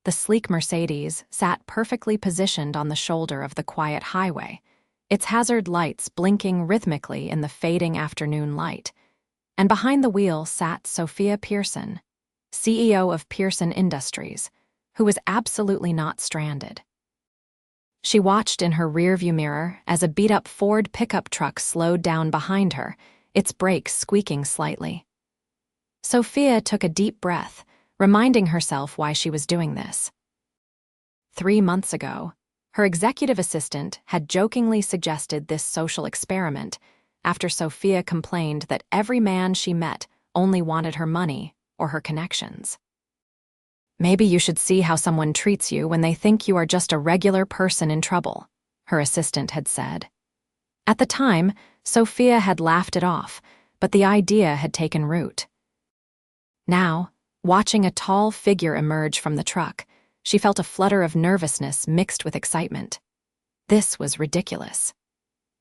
The sleek Mercedes sat perfectly positioned on the shoulder of the quiet highway, its hazard lights blinking rhythmically in the fading afternoon light. And behind the wheel sat Sophia Pearson, CEO of Pearson Industries, who was absolutely not stranded. She watched in her rearview mirror as a beat-up Ford pickup truck slowed down behind her, its brakes squeaking slightly. Sophia took a deep breath, reminding herself why she was doing this. 3 months ago, her executive assistant had jokingly suggested this social experiment after Sophia complained that every man she met only wanted her money or her connections. "Maybe you should see how someone treats you when they think you are just a regular person in trouble," her assistant had said. At the time, Sophia had laughed it off, but the idea had taken root. Now, watching a tall figure emerge from the truck, she felt a flutter of nervousness mixed with excitement. This was ridiculous.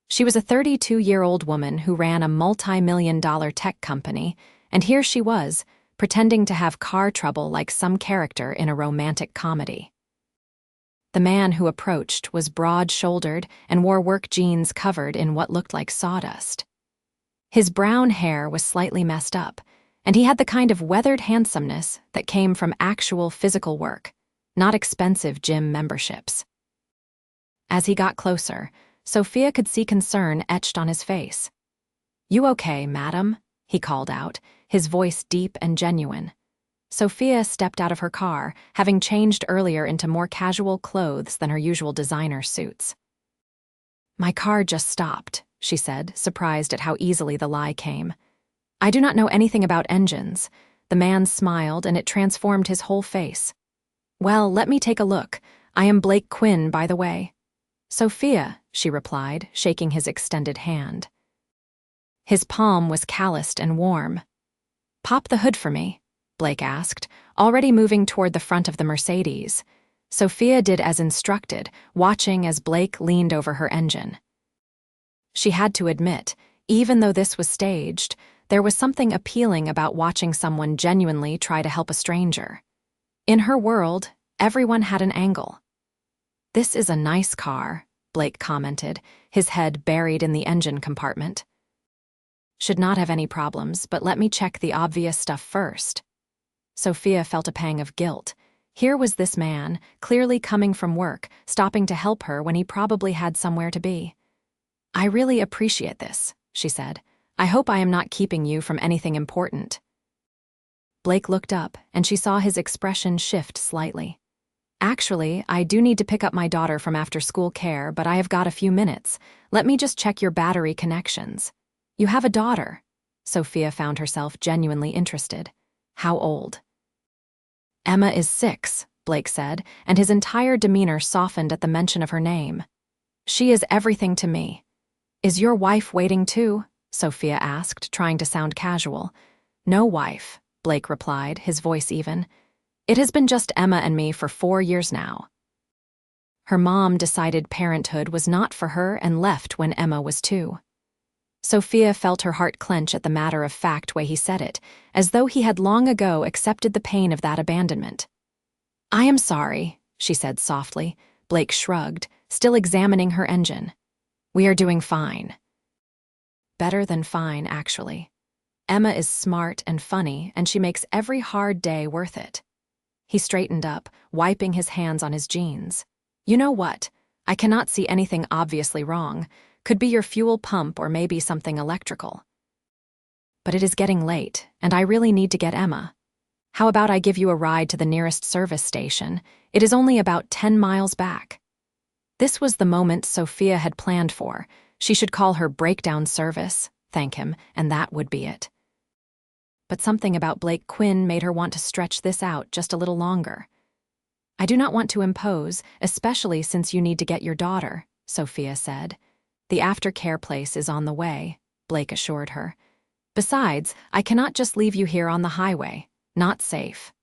She was a 32-year-old woman who ran a multi-million-dollar tech company, and here she was, pretending to have car trouble like some character in a romantic comedy. The man who approached was broad-shouldered and wore work jeans covered in what looked like sawdust. His brown hair was slightly messed up, and he had the kind of weathered handsomeness that came from actual physical work, not expensive gym memberships. As he got closer, Sophia could see concern etched on his face. "You okay, madam?" he called out, his voice deep and genuine. Sophia stepped out of her car, having changed earlier into more casual clothes than her usual designer suits. "My car just stopped," she said, surprised at how easily the lie came. "I do not know anything about engines." The man smiled, and it transformed his whole face. "Well, let me take a look. I am Blake Quinn, by the way." "Sophia," she replied, shaking his extended hand. His palm was calloused and warm. "Pop the hood for me," Blake asked, already moving toward the front of the Mercedes. Sophia did as instructed, watching as Blake leaned over her engine. She had to admit, even though this was staged, there was something appealing about watching someone genuinely try to help a stranger. In her world, everyone had an angle. "This is a nice car," Blake commented, his head buried in the engine compartment. "Should not have any problems, but let me check the obvious stuff first." Sophia felt a pang of guilt. Here was this man, clearly coming from work, stopping to help her when he probably had somewhere to be. "I really appreciate this," she said. "I hope I am not keeping you from anything important." Blake looked up, and she saw his expression shift slightly. "Actually, I do need to pick up my daughter from after-school care, but I have got a few minutes. Let me just check your battery connections." "You have a daughter?" Sophia found herself genuinely interested. "How old?" "Emma is 6, Blake said, and his entire demeanor softened at the mention of her name. "She is everything to me." "Is your wife waiting too?" Sophia asked, trying to sound casual. "No wife," Blake replied, his voice even. "It has been just Emma and me for 4 years now." Her mom decided parenthood was not for her and left when Emma was 2. Sophia felt her heart clench at the matter-of-fact way he said it, as though he had long ago accepted the pain of that abandonment. "I am sorry," she said softly. Blake shrugged, still examining her engine. "We are doing fine." Better than fine, actually. Emma is smart and funny, and she makes every hard day worth it. He straightened up, wiping his hands on his jeans. "You know what? I cannot see anything obviously wrong. Could be your fuel pump or maybe something electrical. But it is getting late, and I really need to get Emma. How about I give you a ride to the nearest service station? It is only about 10 miles back." This was the moment Sophia had planned for. She should call her breakdown service, thank him, and that would be it. But something about Blake Quinn made her want to stretch this out just a little longer. "I do not want to impose, especially since you need to get your daughter," Sophia said. "The aftercare place is on the way," Blake assured her. "Besides, I cannot just leave you here on the highway. Not safe."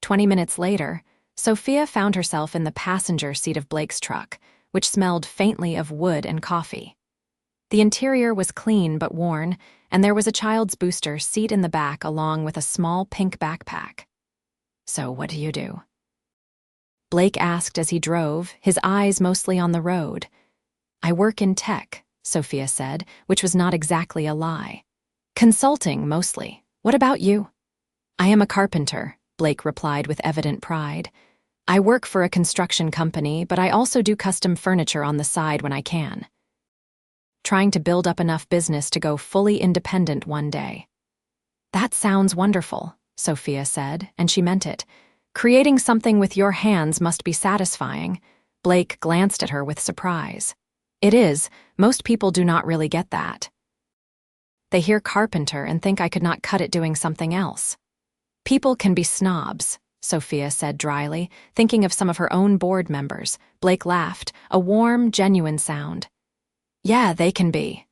20 minutes later, Sophia found herself in the passenger seat of Blake's truck, which smelled faintly of wood and coffee. The interior was clean but worn, and there was a child's booster seat in the back along with a small pink backpack. "So what do you do?" Blake asked as he drove, his eyes mostly on the road. I work in tech, Sophia said, which was not exactly a lie. Consulting, mostly. What about you? I am a carpenter, Blake replied with evident pride. I work for a construction company, but I also do custom furniture on the side when I can. Trying to build up enough business to go fully independent one day. That sounds wonderful, Sophia said, and she meant it. Creating something with your hands must be satisfying. Blake glanced at her with surprise. It is. Most people do not really get that. They hear carpenter and think I could not cut it doing something else. People can be snobs, Sophia said dryly, thinking of some of her own board members. Blake laughed, a warm, genuine sound. Yeah, they can be.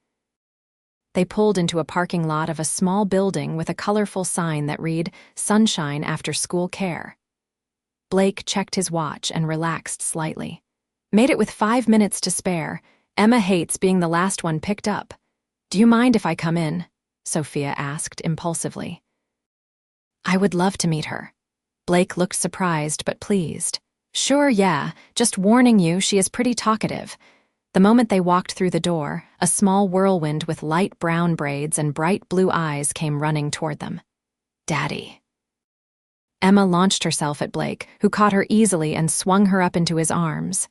They pulled into a parking lot of a small building with a colorful sign that read, Sunshine After School Care. Blake checked his watch and relaxed slightly. Made it with 5 minutes to spare. Emma hates being the last one picked up. Do you mind if I come in? Sophia asked impulsively. I would love to meet her. Blake looked surprised but pleased. Sure, yeah, just warning you, she is pretty talkative. The moment they walked through the door, a small whirlwind with light brown braids and bright blue eyes came running toward them. Daddy. Emma launched herself at Blake, who caught her easily and swung her up into his arms.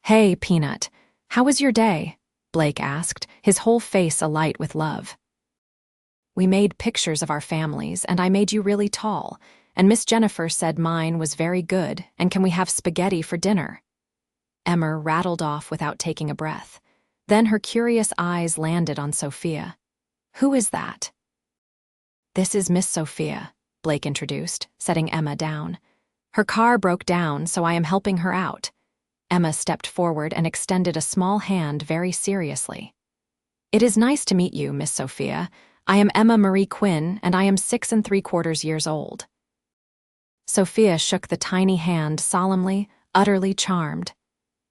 Hey, Peanut, how was your day? Blake asked, his whole face alight with love. We made pictures of our families, and I made you really tall, and Miss Jennifer said mine was very good, and can we have spaghetti for dinner? Emma rattled off without taking a breath. Then her curious eyes landed on Sophia. Who is that? This is Miss Sophia, Blake introduced, setting Emma down. Her car broke down, so I am helping her out. Emma stepped forward and extended a small hand very seriously. It is nice to meet you, Miss Sophia. I am Emma Marie Quinn, and I am 6 3/4 years old. Sophia shook the tiny hand solemnly, utterly charmed.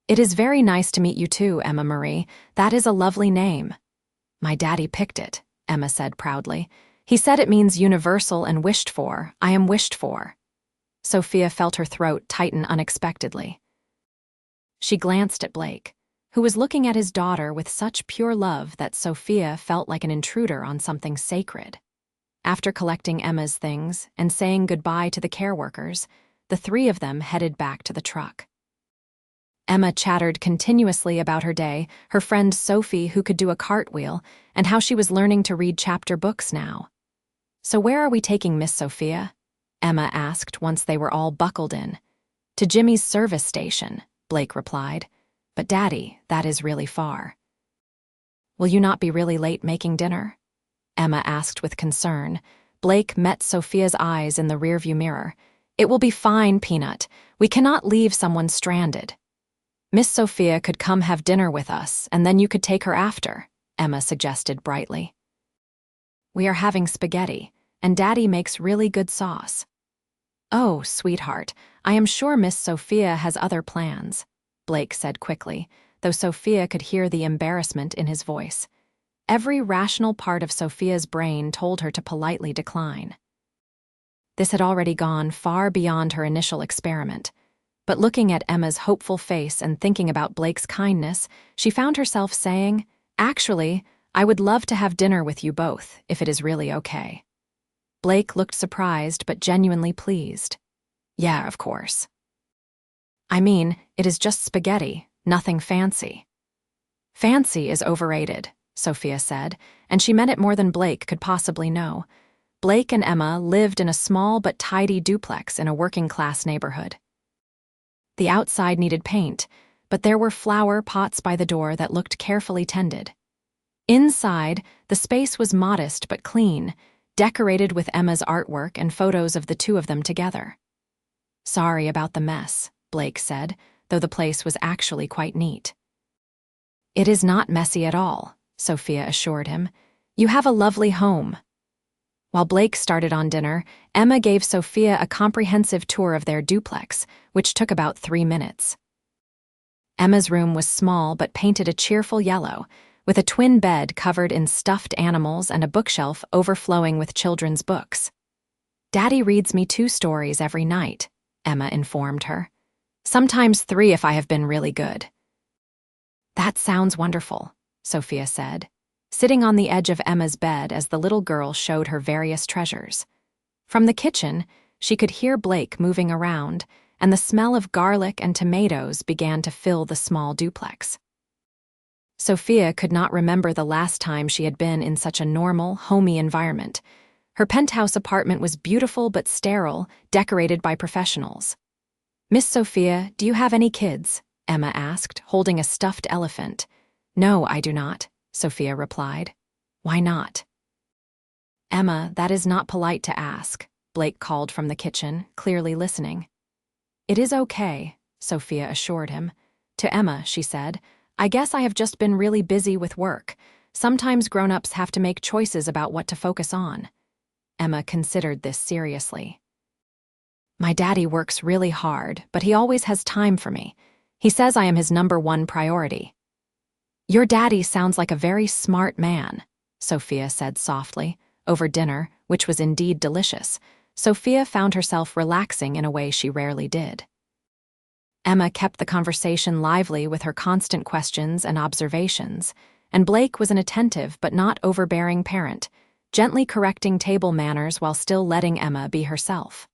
It is very nice to meet you too, Emma Marie. That is a lovely name. My daddy picked it, Emma said proudly. He said it means universal and wished for. I am wished for. Sophia felt her throat tighten unexpectedly. She glanced at Blake, who was looking at his daughter with such pure love that Sophia felt like an intruder on something sacred. After collecting Emma's things and saying goodbye to the care workers, the three of them headed back to the truck. Emma chattered continuously about her day, her friend Sophie who could do a cartwheel, and how she was learning to read chapter books now. So where are we taking Miss Sophia? Emma asked once they were all buckled in. To Jimmy's service station, Blake replied. But Daddy, that is really far. Will you not be really late making dinner? Emma asked with concern. Blake met Sophia's eyes in the rearview mirror. It will be fine, Peanut. We cannot leave someone stranded. Miss Sophia could come have dinner with us, and then you could take her after, Emma suggested brightly. We are having spaghetti, and Daddy makes really good sauce. Oh, sweetheart, I am sure Miss Sophia has other plans, Blake said quickly, though Sophia could hear the embarrassment in his voice. Every rational part of Sophia's brain told her to politely decline. This had already gone far beyond her initial experiment. But looking at Emma's hopeful face and thinking about Blake's kindness, she found herself saying, Actually, I would love to have dinner with you both, if it is really okay. Blake looked surprised but genuinely pleased. Yeah, of course. I mean, it is just spaghetti, nothing fancy. Fancy is overrated, Sophia said, and she meant it more than Blake could possibly know. Blake and Emma lived in a small but tidy duplex in a working-class neighborhood. The outside needed paint, but there were flower pots by the door that looked carefully tended. Inside, the space was modest but clean, decorated with Emma's artwork and photos of the two of them together. Sorry about the mess, Blake said, though the place was actually quite neat. It is not messy at all, Sophia assured him. You have a lovely home. While Blake started on dinner, Emma gave Sophia a comprehensive tour of their duplex, which took about 3 minutes. Emma's room was small but painted a cheerful yellow, with a twin bed covered in stuffed animals and a bookshelf overflowing with children's books. Daddy reads me 2 stories every night, Emma informed her. Sometimes 3 if I have been really good. That sounds wonderful, Sophia said, sitting on the edge of Emma's bed as the little girl showed her various treasures. From the kitchen, she could hear Blake moving around, and the smell of garlic and tomatoes began to fill the small duplex. Sophia could not remember the last time she had been in such a normal, homey environment. Her penthouse apartment was beautiful but sterile, decorated by professionals. "Miss Sophia, do you have any kids?" Emma asked, holding a stuffed elephant. "No, I do not," Sophia replied. "Why not?" "Emma, that is not polite to ask," Blake called from the kitchen, clearly listening. "It is okay," Sophia assured him. To Emma, she said, "I guess I have just been really busy with work. Sometimes grown-ups have to make choices about what to focus on." Emma considered this seriously. "My daddy works really hard, but he always has time for me. He says I am his #1 priority." "Your daddy sounds like a very smart man," Sophia said softly. Over dinner, which was indeed delicious, Sophia found herself relaxing in a way she rarely did. Emma kept the conversation lively with her constant questions and observations, and Blake was an attentive but not overbearing parent, gently correcting table manners while still letting Emma be herself.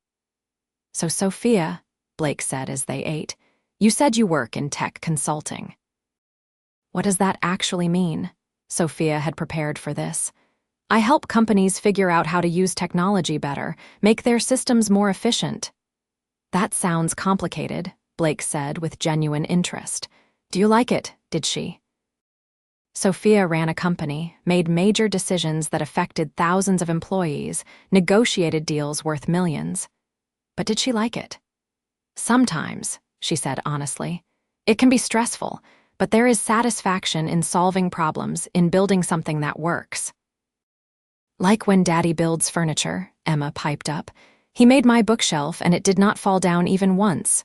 "So, Sophia," Blake said as they ate, "you said you work in tech consulting." "What does that actually mean?" Sophia had prepared for this. "I help companies figure out how to use technology better, make their systems more efficient." "That sounds complicated," Blake said with genuine interest. "Do you like it, did she?" Sophia ran a company, made major decisions that affected thousands of employees, negotiated deals worth millions. But did she like it? "Sometimes," she said honestly. "It can be stressful, but there is satisfaction in solving problems, in building something that works." "Like when Daddy builds furniture," Emma piped up. "He made my bookshelf and it did not fall down even once."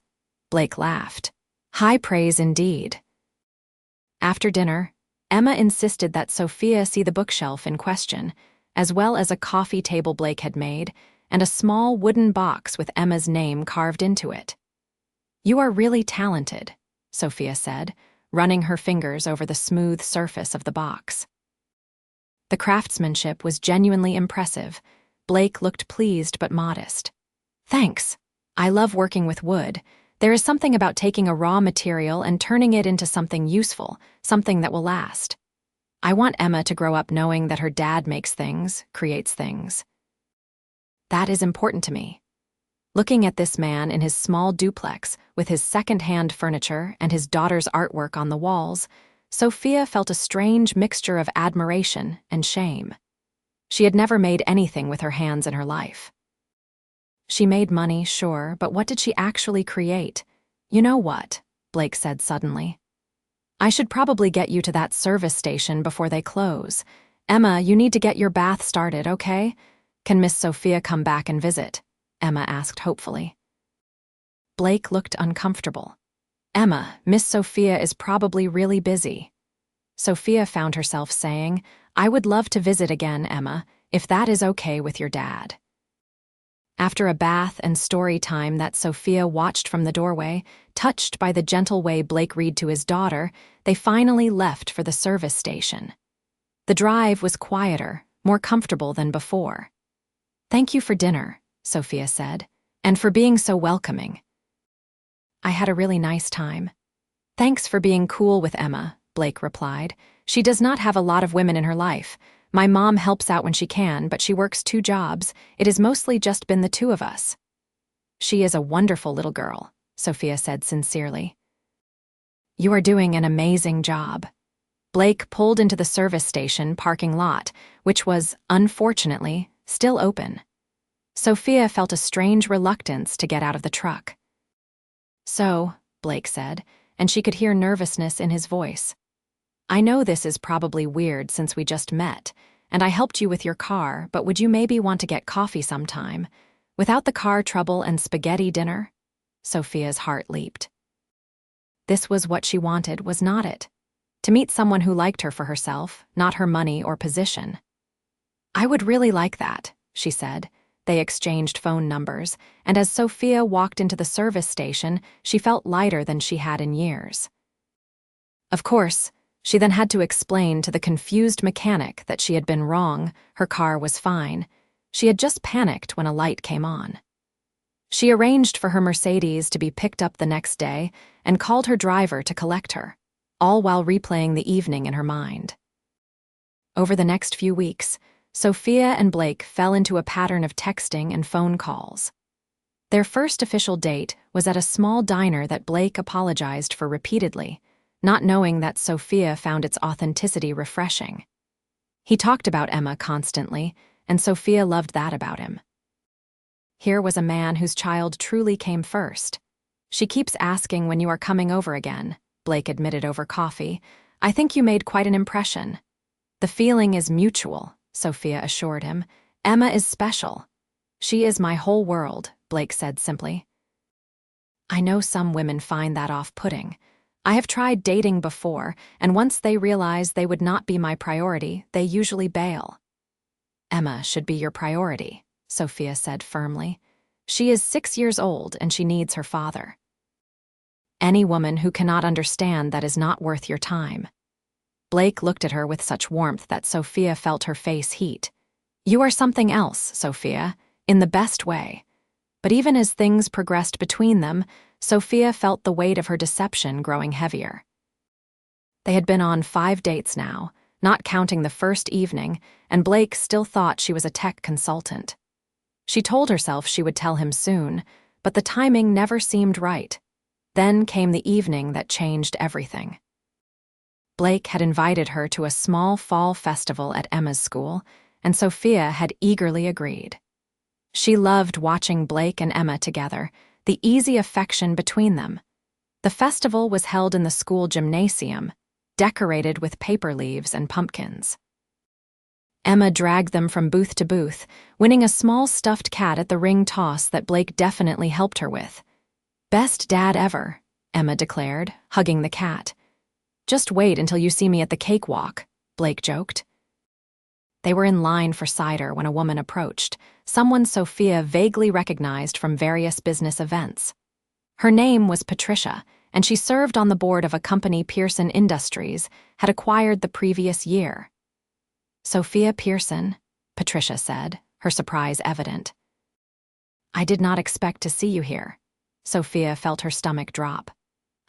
Blake laughed. "High praise indeed." After dinner, Emma insisted that Sophia see the bookshelf in question, as well as a coffee table Blake had made, and a small wooden box with Emma's name carved into it. "You are really talented," Sophia said, running her fingers over the smooth surface of the box. The craftsmanship was genuinely impressive. Blake looked pleased but modest. "Thanks. I love working with wood. There is something about taking a raw material and turning it into something useful, something that will last. I want Emma to grow up knowing that her dad makes things, creates things. That is important to me." Looking at this man in his small duplex with his second-hand furniture and his daughter's artwork on the walls, Sophia felt a strange mixture of admiration and shame. She had never made anything with her hands in her life. She made money, sure, but what did she actually create? "You know what?" Blake said suddenly. "I should probably get you to that service station before they close. Emma, you need to get your bath started, okay? Can Miss Sophia come back and visit?" Emma asked hopefully. Blake looked uncomfortable. "Emma, Miss Sophia is probably really busy." Sophia found herself saying, "I would love to visit again, Emma, if that is okay with your dad." After a bath and story time that Sophia watched from the doorway, touched by the gentle way Blake read to his daughter, they finally left for the service station. The drive was quieter, more comfortable than before. "Thank you for dinner," Sophia said, "and for being so welcoming." "I had a really nice time." "Thanks for being cool with Emma," Blake replied. "She does not have a lot of women in her life. My mom helps out when she can, but she works 2 jobs. It has mostly just been the 2 of us." "She is a wonderful little girl," Sophia said sincerely. "You are doing an amazing job." Blake pulled into the service station parking lot, which was, unfortunately, still open. Sophia felt a strange reluctance to get out of the truck. "So," Blake said, and she could hear nervousness in his voice. "I know this is probably weird since we just met, and I helped you with your car, but would you maybe want to get coffee sometime? Without the car trouble and spaghetti dinner?" Sophia's heart leaped. This was what she wanted, was not it? To meet someone who liked her for herself, not her money or position. "I would really like that," she said, They exchanged phone numbers, and as Sophia walked into the service station, she felt lighter than she had in years. Of course, she then had to explain to the confused mechanic that she had been wrong, her car was fine. She had just panicked when a light came on. She arranged for her Mercedes to be picked up the next day and called her driver to collect her, all while replaying the evening in her mind. Over the next few weeks, Sophia and Blake fell into a pattern of texting and phone calls. Their first official date was at a small diner that Blake apologized for repeatedly, not knowing that Sophia found its authenticity refreshing. He talked about Emma constantly, and Sophia loved that about him. Here was a man whose child truly came first. "She keeps asking when you are coming over again," Blake admitted over coffee. "I think you made quite an impression." "The feeling is mutual," Sophia assured him. "Emma is special." "She is my whole world," Blake said simply. "I know some women find that off-putting. I have tried dating before, and once they realize they would not be my priority, they usually bail." "Emma should be your priority," Sophia said firmly. "She is 6 years old and she needs her father." "Any woman who cannot understand that is not worth your time." Blake looked at her with such warmth that Sophia felt her face heat. "You are something else, Sophia, in the best way." But even as things progressed between them, Sophia felt the weight of her deception growing heavier. They had been on 5 dates now, not counting the first evening, and Blake still thought she was a tech consultant. She told herself she would tell him soon, but the timing never seemed right. Then came the evening that changed everything. Blake had invited her to a small fall festival at Emma's school, and Sophia had eagerly agreed. She loved watching Blake and Emma together, the easy affection between them. The festival was held in the school gymnasium, decorated with paper leaves and pumpkins. Emma dragged them from booth to booth, winning a small stuffed cat at the ring toss that Blake definitely helped her with. "Best dad ever," Emma declared, hugging the cat. "Just wait until you see me at the cakewalk," Blake joked. They were in line for cider when a woman approached, someone Sophia vaguely recognized from various business events. Her name was Patricia, and she served on the board of a company Pearson Industries had acquired the previous year. "Sophia Pearson," Patricia said, her surprise evident. "I did not expect to see you here." Sophia felt her stomach drop.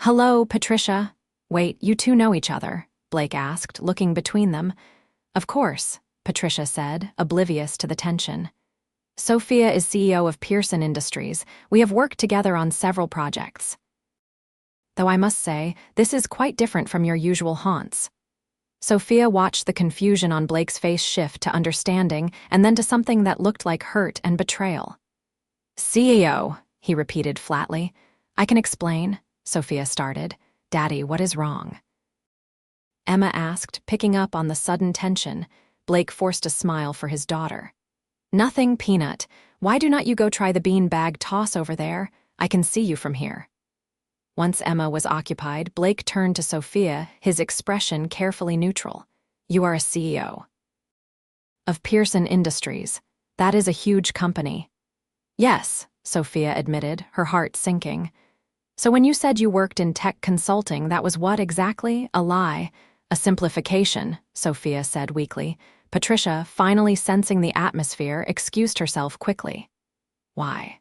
"Hello, Patricia." "Wait, you two know each other?" Blake asked, looking between them. "Of course," Patricia said, oblivious to the tension. "Sophia is CEO of Pearson Industries. We have worked together on several projects. Though I must say, this is quite different from your usual haunts." Sophia watched the confusion on Blake's face shift to understanding and then to something that looked like hurt and betrayal. "CEO," he repeated flatly. "I can explain," Sophia started. "Daddy, what is wrong?" Emma asked, picking up on the sudden tension. Blake forced a smile for his daughter. "Nothing, Peanut. Why do not you go try the bean-bag toss over there? I can see you from here." Once Emma was occupied, Blake turned to Sophia, his expression carefully neutral. "You are a CEO." "Of Pearson Industries. That is a huge company." "Yes," Sophia admitted, her heart sinking. "So when you said you worked in tech consulting, that was what exactly? A lie." "A simplification," Sophia said weakly. Patricia, finally sensing the atmosphere, excused herself quickly. "Why?"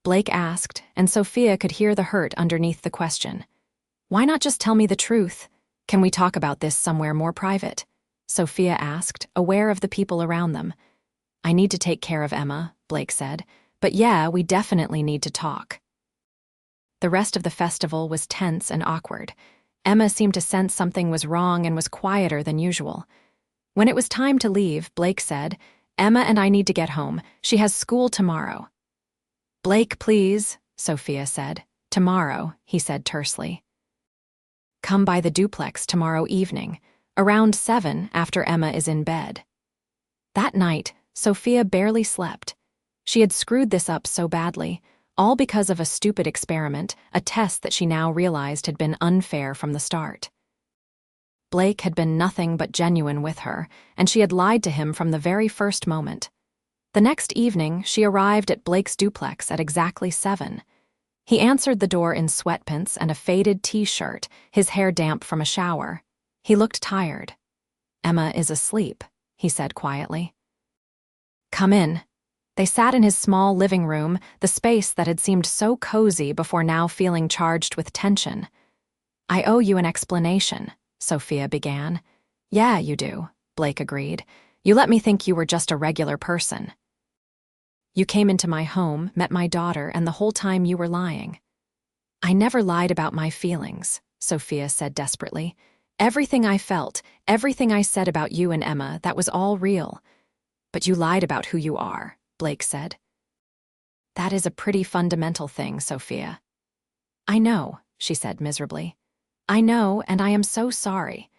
Blake asked, and Sophia could hear the hurt underneath the question. "Why not just tell me the truth? Can we talk about this somewhere more private?" Sophia asked, aware of the people around them. "I need to take care of Emma," Blake said. "But yeah, we definitely need to talk." The rest of the festival was tense and awkward. Emma seemed to sense something was wrong and was quieter than usual. When it was time to leave, Blake said, "Emma and I need to get home. She has school tomorrow." "Blake, please," Sophia said. "Tomorrow," he said tersely. "Come by the duplex tomorrow evening, around 7 after Emma is in bed." That night, Sophia barely slept. She had screwed this up so badly, all because of a stupid experiment, a test that she now realized had been unfair from the start. Blake had been nothing but genuine with her, and she had lied to him from the very first moment. The next evening, she arrived at Blake's duplex at exactly 7. He answered the door in sweatpants and a faded t-shirt, his hair damp from a shower. He looked tired. "Emma is asleep," he said quietly. "Come in." They sat in his small living room, the space that had seemed so cozy before now feeling charged with tension. "I owe you an explanation," Sophia began. "Yeah, you do," Blake agreed. "You let me think you were just a regular person. You came into my home, met my daughter, and the whole time you were lying." "I never lied about my feelings," Sophia said desperately. "Everything I felt, everything I said about you and Emma, that was all real." "But you lied about who you are," Blake said. "That is a pretty fundamental thing, Sophia." "I know," she said miserably. "I know, and I am so sorry.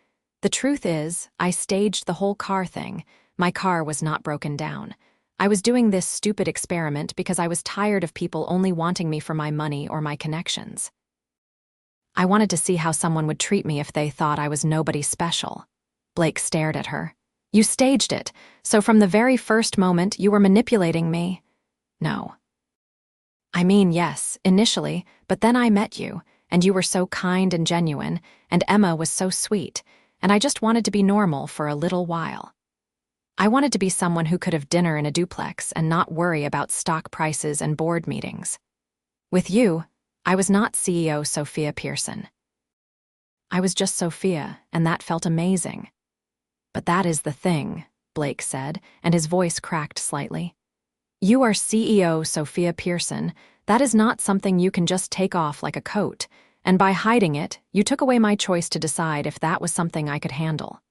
The truth is, I staged the whole car thing. My car was not broken down. I was doing this stupid experiment because I was tired of people only wanting me for my money or my connections. I wanted to see how someone would treat me if they thought I was nobody special." Blake stared at her. "You staged it, so from the very first moment you were manipulating me." "No." "I mean, yes, initially, but then I met you, and you were so kind and genuine, and Emma was so sweet, and I just wanted to be normal for a little while. I wanted to be someone who could have dinner in a duplex and not worry about stock prices and board meetings. With you, I was not CEO Sophia Pearson. I was just Sophia, and that felt amazing." "But that is the thing," Blake said, and his voice cracked slightly. "You are CEO Sophia Pearson. That is not something you can just take off like a coat, and by hiding it, you took away my choice to decide if that was something I could handle."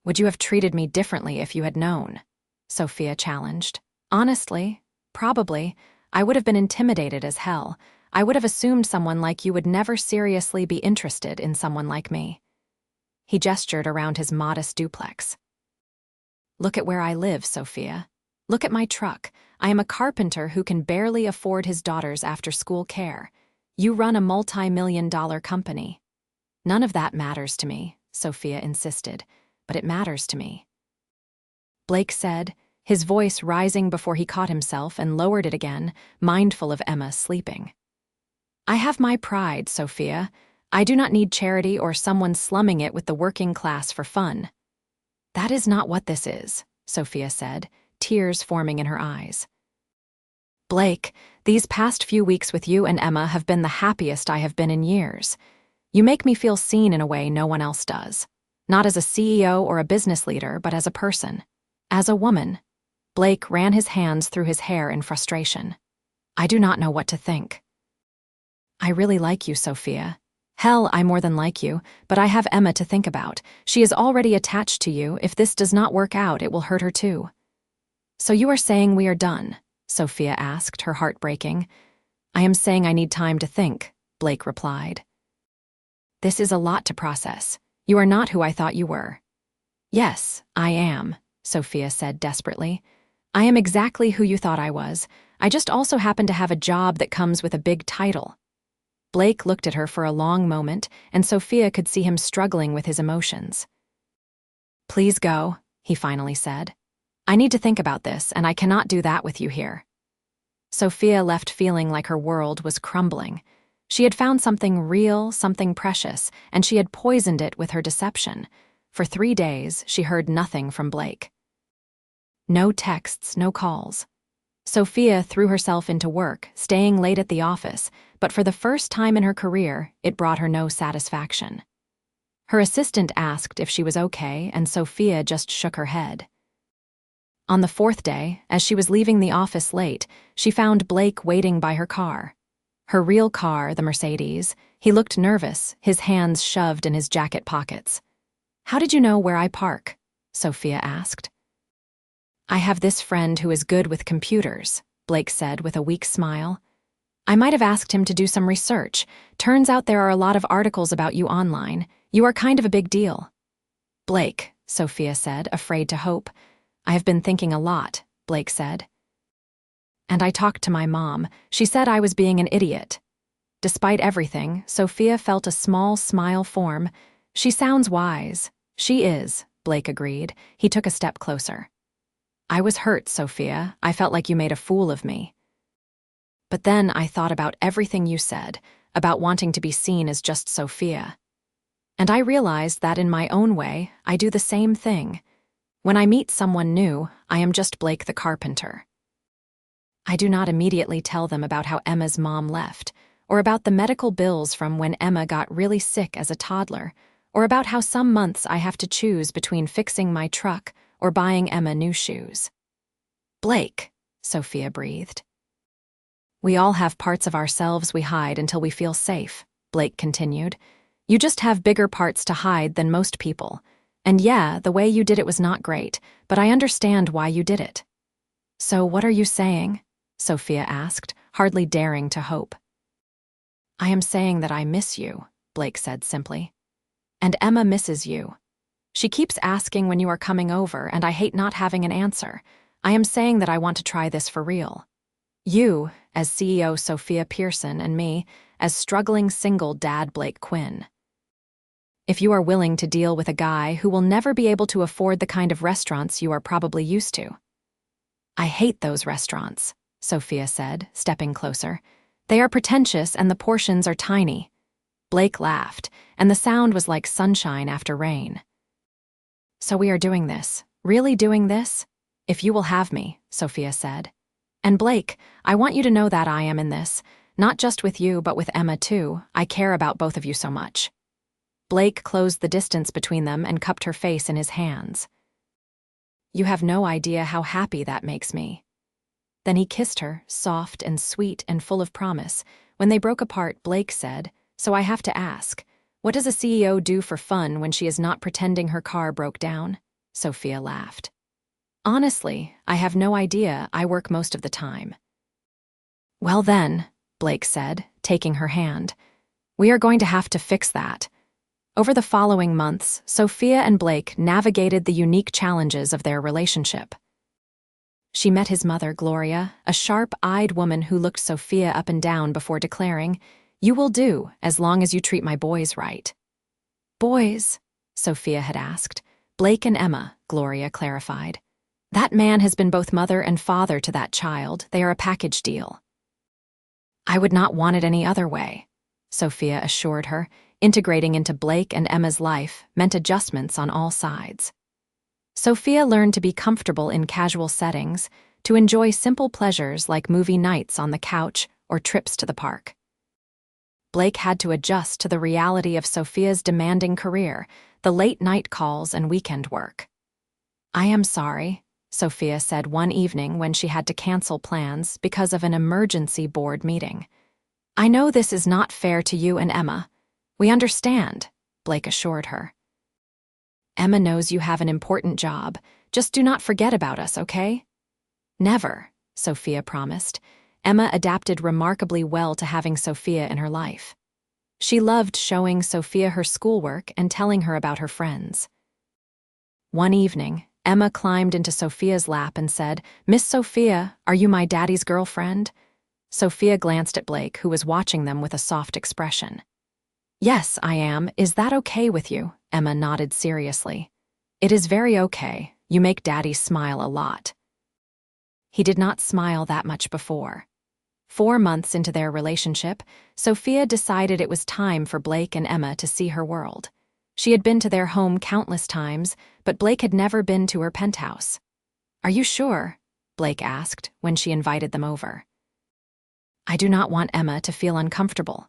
"Would you have treated me differently if you had known?" Sophia challenged. "Honestly, probably. I would have been intimidated as hell. I would have assumed someone like you would never seriously be interested in someone like me." He gestured around his modest duplex. "Look at where I live, Sophia. Look at my truck. I am a carpenter who can barely afford his daughter's after-school care. You run a multi-million-dollar company." "None of that matters to me," Sophia insisted, "but it matters to me." Blake said, his voice rising before he caught himself and lowered it again, mindful of Emma sleeping. "I have my pride, Sophia. I do not need charity or someone slumming it with the working class for fun." "That is not what this is," Sophia said, tears forming in her eyes. "Blake, these past few weeks with you and Emma have been the happiest I have been in years. You make me feel seen in a way no one else does. Not as a CEO or a business leader, but as a person. As a woman." Blake ran his hands through his hair in frustration. "I do not know what to think. I really like you, Sophia. Hell, I more than like you, but I have Emma to think about. She is already attached to you. If this does not work out, it will hurt her too." "So you are saying we are done?" Sophia asked, her heart breaking. "I am saying I need time to think," Blake replied. "This is a lot to process. You are not who I thought you were." "Yes, I am," Sophia said desperately. "I am exactly who you thought I was. I just also happen to have a job that comes with a big title." Blake looked at her for a long moment, and Sophia could see him struggling with his emotions. "Please go," he finally said. "I need to think about this, and I cannot do that with you here." Sophia left feeling like her world was crumbling. She had found something real, something precious, and she had poisoned it with her deception. For 3 days, she heard nothing from Blake. No texts, no calls. Sophia threw herself into work, staying late at the office, but for the first time in her career, it brought her no satisfaction. Her assistant asked if she was okay, and Sophia just shook her head. On the 4th day, as she was leaving the office late, she found Blake waiting by her car. Her real car, the Mercedes. He looked nervous, his hands shoved in his jacket pockets. "How did you know where I park?" Sophia asked. "I have this friend who is good with computers," Blake said with a weak smile. "I might have asked him to do some research. Turns out there are a lot of articles about you online. You are kind of a big deal." "Blake," Sophia said, afraid to hope. "I have been thinking a lot," Blake said. "And I talked to my mom. She said I was being an idiot." Despite everything, Sophia felt a small smile form. "She sounds wise." "She is," Blake agreed. He took a step closer. I was hurt, Sophia. I felt like you made a fool of me. But then I thought about everything you said, about wanting to be seen as just Sophia. And I realized that in my own way, I do the same thing. When I meet someone new, I am just Blake the carpenter. I do not immediately tell them about how Emma's mom left, or about the medical bills from when Emma got really sick as a toddler, or about how some months I have to choose between fixing my truck or buying Emma new shoes. Blake, Sophia breathed. We all have parts of ourselves we hide until we feel safe, Blake continued. You just have bigger parts to hide than most people. And yeah, the way you did it was not great, but I understand why you did it. So what are you saying? Sophia asked, hardly daring to hope. I am saying that I miss you, Blake said simply. And Emma misses you. She keeps asking when you are coming over, and I hate not having an answer. I am saying that I want to try this for real. You, as CEO Sophia Pearson, and me, as struggling single dad Blake Quinn. If you are willing to deal with a guy who will never be able to afford the kind of restaurants you are probably used to. I hate those restaurants, Sophia said, stepping closer. They are pretentious and the portions are tiny. Blake laughed, and the sound was like sunshine after rain. So we are doing this, really doing this? If you will have me, Sophia said. And Blake, I want you to know that I am in this, not just with you but with Emma too. I care about both of you so much. Blake closed the distance between them and cupped her face in his hands. You have no idea how happy that makes me. Then he kissed her, soft and sweet and full of promise. When they broke apart, Blake said, So I have to ask, what does a CEO do for fun when she is not pretending her car broke down? Sophia laughed. Honestly, I have no idea. I work most of the time. Well then, Blake said, taking her hand, we are going to have to fix that. Over the following months, Sophia and Blake navigated the unique challenges of their relationship. She met his mother, Gloria, a sharp-eyed woman who looked Sophia up and down before declaring, You will do, as long as you treat my boys right. Boys? Sophia had asked. Blake and Emma, Gloria clarified. That man has been both mother and father to that child. They are a package deal. I would not want it any other way, Sophia assured her. Integrating into Blake and Emma's life meant adjustments on all sides. Sophia learned to be comfortable in casual settings, to enjoy simple pleasures like movie nights on the couch or trips to the park. Blake had to adjust to the reality of Sophia's demanding career, the late-night calls and weekend work. I am sorry, Sophia said one evening when she had to cancel plans because of an emergency board meeting. I know this is not fair to you and Emma. We understand, Blake assured her. Emma knows you have an important job. Just do not forget about us, okay? Never, Sophia promised. Emma adapted remarkably well to having Sophia in her life. She loved showing Sophia her schoolwork and telling her about her friends. One evening, Emma climbed into Sophia's lap and said, Miss Sophia, are you my daddy's girlfriend? Sophia glanced at Blake, who was watching them with a soft expression. Yes, I am. Is that okay with you? Emma nodded seriously. It is very okay. You make Daddy smile a lot. He did not smile that much before. 4 months into their relationship, Sophia decided it was time for Blake and Emma to see her world. She had been to their home countless times, but Blake had never been to her penthouse. Are you sure? Blake asked when she invited them over. I do not want Emma to feel uncomfortable.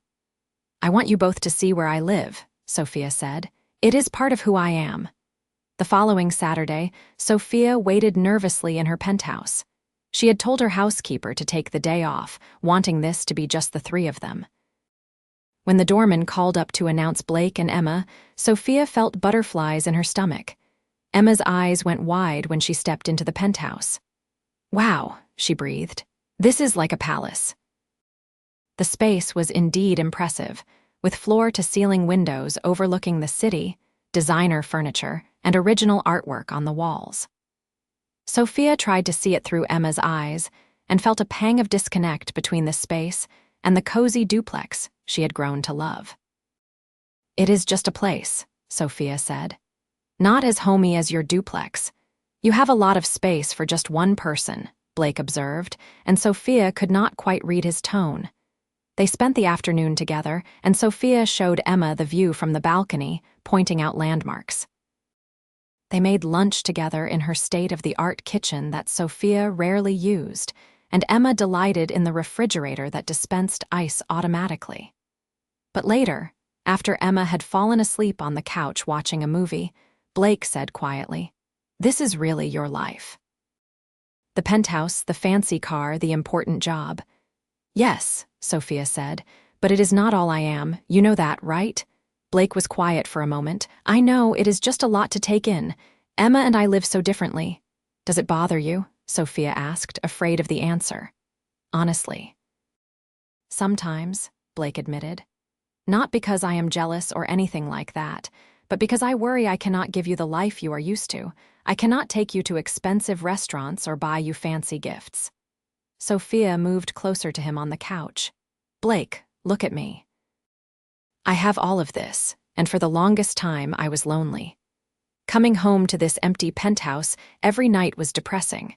I want you both to see where I live, Sophia said. It is part of who I am. The following Saturday, Sophia waited nervously in her penthouse. She had told her housekeeper to take the day off, wanting this to be just the 3 of them. When the doorman called up to announce Blake and Emma, Sophia felt butterflies in her stomach. Emma's eyes went wide when she stepped into the penthouse. Wow, she breathed. This is like a palace. The space was indeed impressive, with floor-to-ceiling windows overlooking the city, designer furniture, and original artwork on the walls. Sophia tried to see it through Emma's eyes and felt a pang of disconnect between the space and the cozy duplex she had grown to love. It is just a place, Sophia said. Not as homey as your duplex. You have a lot of space for just one person, Blake observed, and Sophia could not quite read his tone. They spent the afternoon together, and Sophia showed Emma the view from the balcony, pointing out landmarks. They made lunch together in her state-of-the-art kitchen that Sophia rarely used, and Emma delighted in the refrigerator that dispensed ice automatically. But later, after Emma had fallen asleep on the couch watching a movie, Blake said quietly, "This is really your life." The penthouse, the fancy car, the important job. "Yes," Sophia said, "but it is not all I am, you know that, right?" Blake was quiet for a moment. "I know, it is just a lot to take in. Emma and I live so differently." "Does it bother you?" Sophia asked, afraid of the answer. "Honestly." "Sometimes," Blake admitted. "Not because I am jealous or anything like that, but because I worry I cannot give you the life you are used to. I cannot take you to expensive restaurants or buy you fancy gifts." Sophia moved closer to him on the couch. "Blake, look at me. I have all of this, and for the longest time I was lonely. Coming home to this empty penthouse every night was depressing.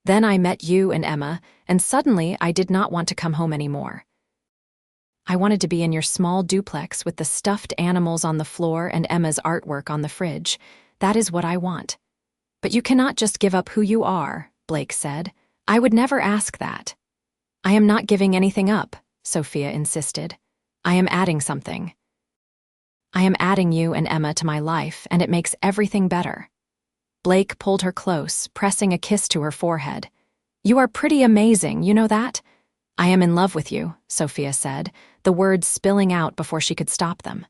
Then I met you and Emma, and suddenly I did not want to come home anymore. I wanted to be in your small duplex with the stuffed animals on the floor and Emma's artwork on the fridge. That is what I want. But you cannot just give up who you are," Blake said. "I would never ask that." "I am not giving anything up," Sophia insisted. "I am adding something. I am adding you and Emma to my life, and it makes everything better." Blake pulled her close, pressing a kiss to her forehead. "You are pretty amazing, you know that?" "I am in love with you," Sophia said, the words spilling out before she could stop them.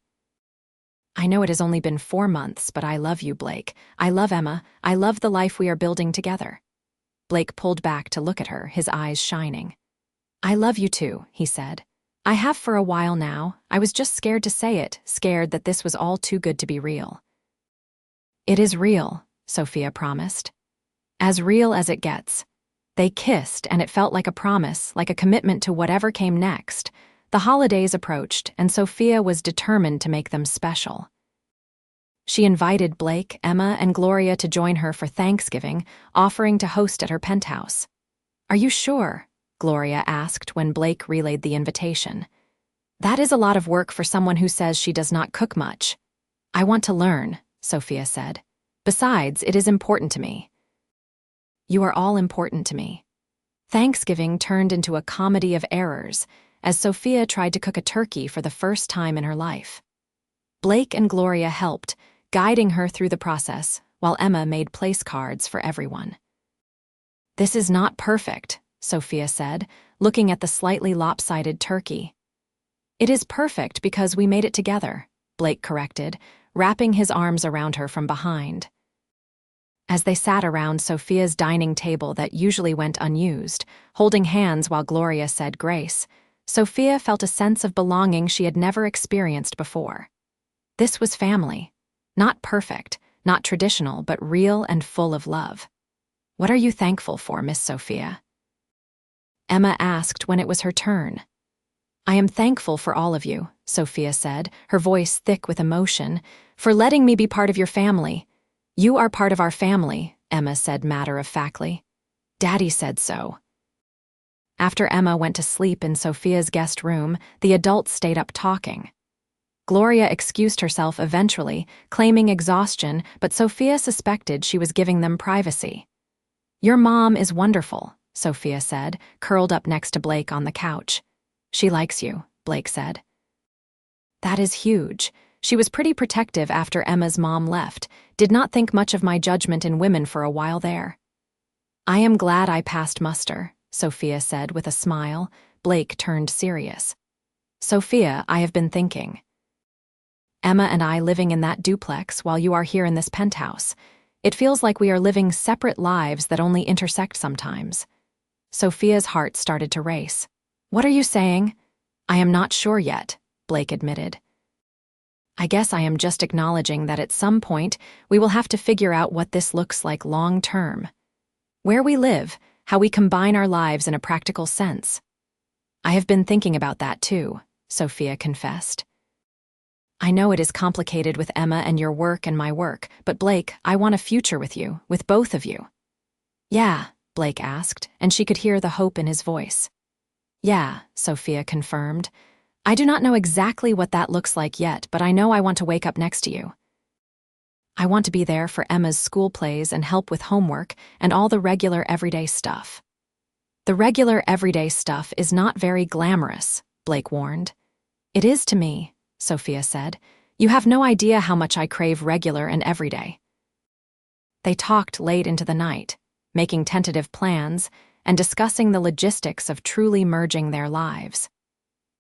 "I know it has only been 4 months, but I love you, Blake. I love Emma. I love the life we are building together." Blake pulled back to look at her, his eyes shining. "I love you too," he said. "I have for a while now. I was just scared to say it, scared that this was all too good to be real." "It is real," Sophia promised. "As real as it gets." They kissed, and it felt like a promise, like a commitment to whatever came next. The holidays approached, and Sophia was determined to make them special. She invited Blake, Emma, and Gloria to join her for Thanksgiving, offering to host at her penthouse. "Are you sure?" Gloria asked when Blake relayed the invitation. "That is a lot of work for someone who says she does not cook much." "I want to learn," Sophia said. "Besides, it is important to me." "You are all important to me." Thanksgiving turned into a comedy of errors as Sophia tried to cook a turkey for the first time in her life. Blake and Gloria helped, guiding her through the process, while Emma made place cards for everyone. "This is not perfect," Sophia said, looking at the slightly lopsided turkey. "It is perfect because we made it together," Blake corrected, wrapping his arms around her from behind. As they sat around Sophia's dining table that usually went unused, holding hands while Gloria said grace, Sophia felt a sense of belonging she had never experienced before. This was family. Not perfect, not traditional, but real and full of love. "What are you thankful for, Miss Sophia?" Emma asked when it was her turn. "I am thankful for all of you," Sophia said, her voice thick with emotion, "for letting me be part of your family." "You are part of our family," Emma said matter-of-factly. "Daddy said so." After Emma went to sleep in Sophia's guest room, the adults stayed up talking. Gloria excused herself eventually, claiming exhaustion, but Sophia suspected she was giving them privacy. "Your mom is wonderful," Sophia said, curled up next to Blake on the couch. "She likes you," Blake said. "That is huge. She was pretty protective after Emma's mom left, did not think much of my judgment in women for a while there." "I am glad I passed muster," Sophia said with a smile. Blake turned serious. "Sophia, I have been thinking. Emma and I living in that duplex while you are here in this penthouse. It feels like we are living separate lives that only intersect sometimes." Sophia's heart started to race. "What are you saying?" "I am not sure yet," Blake admitted. "I guess I am just acknowledging that at some point we will have to figure out what this looks like long-term. Where we live, how we combine our lives in a practical sense." "I have been thinking about that too," Sophia confessed. I know it is complicated with Emma and your work and my work, but Blake, I want a future with you, with both of you. Yeah, Blake asked, and she could hear the hope in his voice. Yeah, Sophia confirmed. I do not know exactly what that looks like yet, but I know I want to wake up next to you. I want to be there for Emma's school plays and help with homework and all the regular everyday stuff. The regular everyday stuff is not very glamorous, Blake warned. It is to me, Sophia said. You have no idea how much I crave regular and everyday. They talked late into the night, making tentative plans and discussing the logistics of truly merging their lives.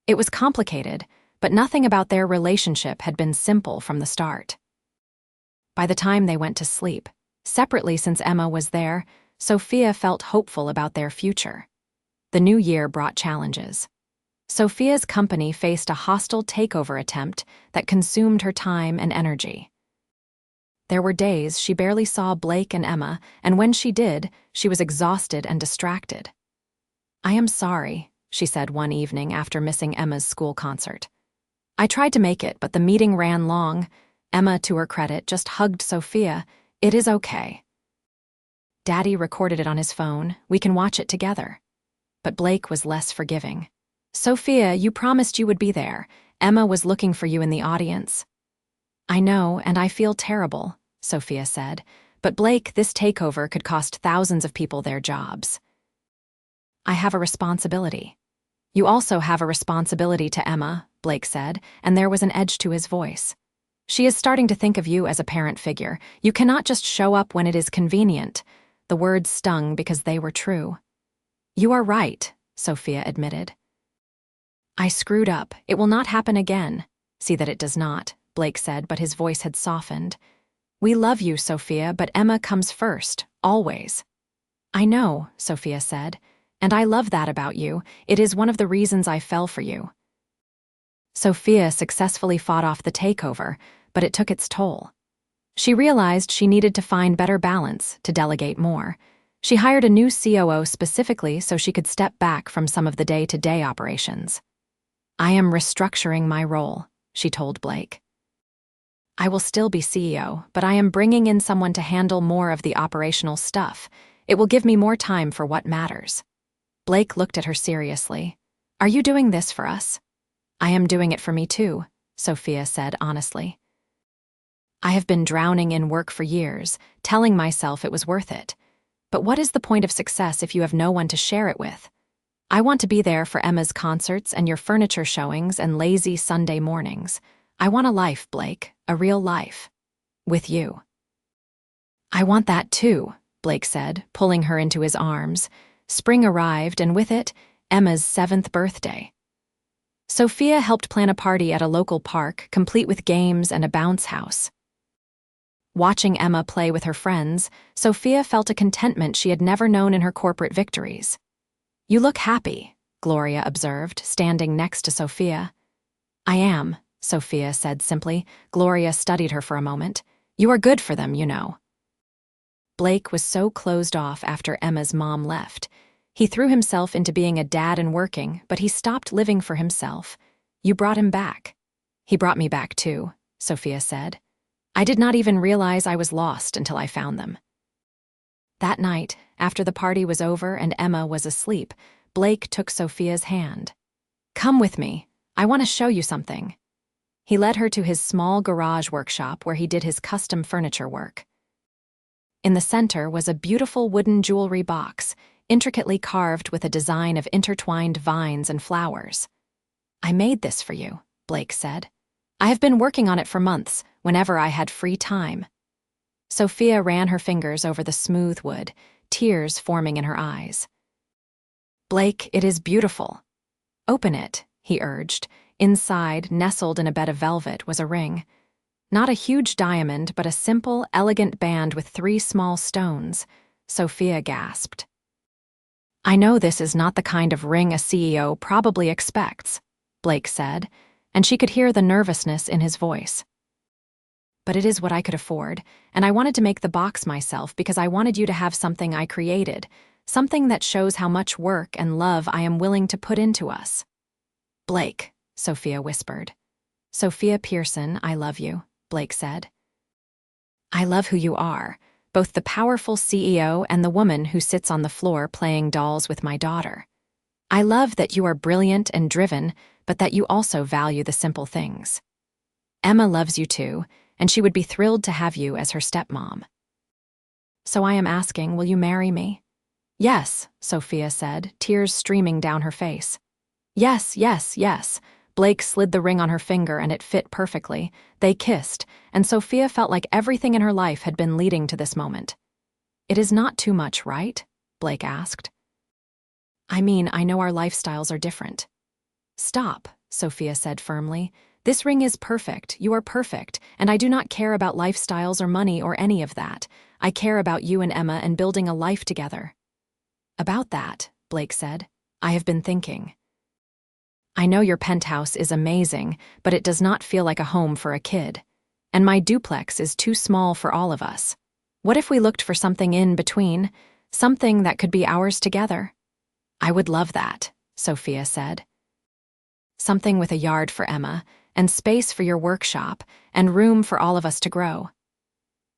It was complicated, but nothing about their relationship had been simple from the start. By the time they went to sleep, separately since Emma was there, Sophia felt hopeful about their future. The new year brought challenges. Sophia's company faced a hostile takeover attempt that consumed her time and energy. There were days she barely saw Blake and Emma, and when she did, she was exhausted and distracted. I am sorry, she said one evening after missing Emma's school concert. I tried to make it, but the meeting ran long. Emma, to her credit, just hugged Sophia. It is okay. Daddy recorded it on his phone. We can watch it together. But Blake was less forgiving. Sophia, you promised you would be there. Emma was looking for you in the audience. I know, and I feel terrible, Sophia said. But Blake, this takeover could cost thousands of people their jobs. I have a responsibility. You also have a responsibility to Emma, Blake said, and there was an edge to his voice. She is starting to think of you as a parent figure. You cannot just show up when it is convenient. The words stung because they were true. You are right, Sophia admitted. I screwed up. It will not happen again. See that it does not, Blake said, but his voice had softened. We love you, Sophia, but Emma comes first, always. I know, Sophia said, and I love that about you. It is one of the reasons I fell for you. Sophia successfully fought off the takeover, but it took its toll. She realized she needed to find better balance, to delegate more. She hired a new COO specifically so she could step back from some of the day-to-day operations. I am restructuring my role, she told Blake. I will still be CEO, but I am bringing in someone to handle more of the operational stuff. It will give me more time for what matters. Blake looked at her seriously. Are you doing this for us? I am doing it for me too, Sophia said honestly. I have been drowning in work for years, telling myself it was worth it. But what is the point of success if you have no one to share it with? I want to be there for Emma's concerts and your furniture showings and lazy Sunday mornings. I want a life, Blake, a real life. With you. I want that too, Blake said, pulling her into his arms. Spring arrived, and with it, Emma's 7th birthday. Sophia helped plan a party at a local park, complete with games and a bounce house. Watching Emma play with her friends, Sophia felt a contentment she had never known in her corporate victories. You look happy, Gloria observed, standing next to Sophia. I am, Sophia said simply. Gloria studied her for a moment. You are good for them, you know. Blake was so closed off after Emma's mom left. He threw himself into being a dad and working, but he stopped living for himself. You brought him back. He brought me back too, Sophia said. I did not even realize I was lost until I found them. That night, after the party was over and Emma was asleep, Blake took Sophia's hand. Come with me. I want to show you something. He led her to his small garage workshop where he did his custom furniture work. In the center was a beautiful wooden jewelry box, intricately carved with a design of intertwined vines and flowers. I made this for you, Blake said. I have been working on it for months, whenever I had free time. Sophia ran her fingers over the smooth wood, tears forming in her eyes. Blake, it is beautiful. Open it, he urged. Inside, nestled in a bed of velvet, was a ring. Not a huge diamond, but a simple, elegant band with 3 small stones. Sophia gasped. I know this is not the kind of ring a CEO probably expects, Blake said, and she could hear the nervousness in his voice. But it is what I could afford, and I wanted to make the box myself because I wanted you to have something I created, something that shows how much work and love I am willing to put into us. Blake, Sophia whispered. Sophia Pearson, I love you, Blake said. I love who you are, both the powerful CEO and the woman who sits on the floor playing dolls with my daughter. I love that you are brilliant and driven, but that you also value the simple things. Emma loves you too, and she would be thrilled to have you as her stepmom. So I am asking, will you marry me? Yes, Sophia said, tears streaming down her face. Yes, yes, yes. Blake slid the ring on her finger and it fit perfectly. They kissed, and Sophia felt like everything in her life had been leading to this moment. It is not too much, right? Blake asked. I mean, I know our lifestyles are different. Stop, Sophia said firmly. This ring is perfect, you are perfect, and I do not care about lifestyles or money or any of that. I care about you and Emma and building a life together. About that, Blake said, I have been thinking. I know your penthouse is amazing, but it does not feel like a home for a kid. And my duplex is too small for all of us. What if we looked for something in between, something that could be ours together? I would love that, Sophia said. Something with a yard for Emma, and space for your workshop, and room for all of us to grow.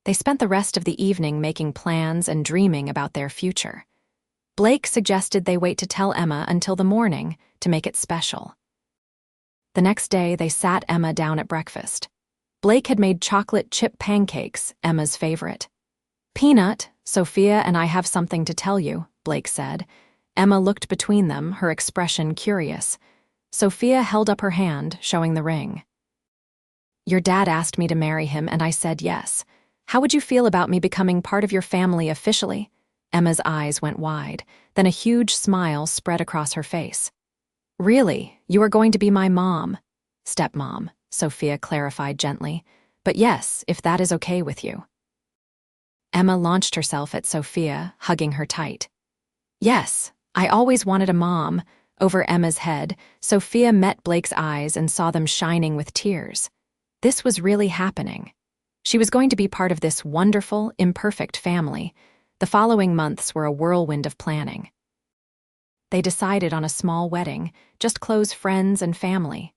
They spent the rest of the evening making plans and dreaming about their future. Blake suggested they wait to tell Emma until the morning to make it special. The next day, they sat Emma down at breakfast. Blake had made chocolate chip pancakes, Emma's favorite. Peanut, Sophia and I have something to tell you, Blake said. Emma looked between them, her expression curious. Sophia held up her hand, showing the ring. Your dad asked me to marry him, and I said yes. How would you feel about me becoming part of your family officially? Emma's eyes went wide, then a huge smile spread across her face. Really, you are going to be my mom? Stepmom, Sophia clarified gently. But yes, if that is okay with you. Emma launched herself at Sophia, hugging her tight. Yes, I always wanted a mom. Over Emma's head, Sophia met Blake's eyes and saw them shining with tears. This was really happening. She was going to be part of this wonderful, imperfect family. The following months were a whirlwind of planning. They decided on a small wedding, just close friends and family.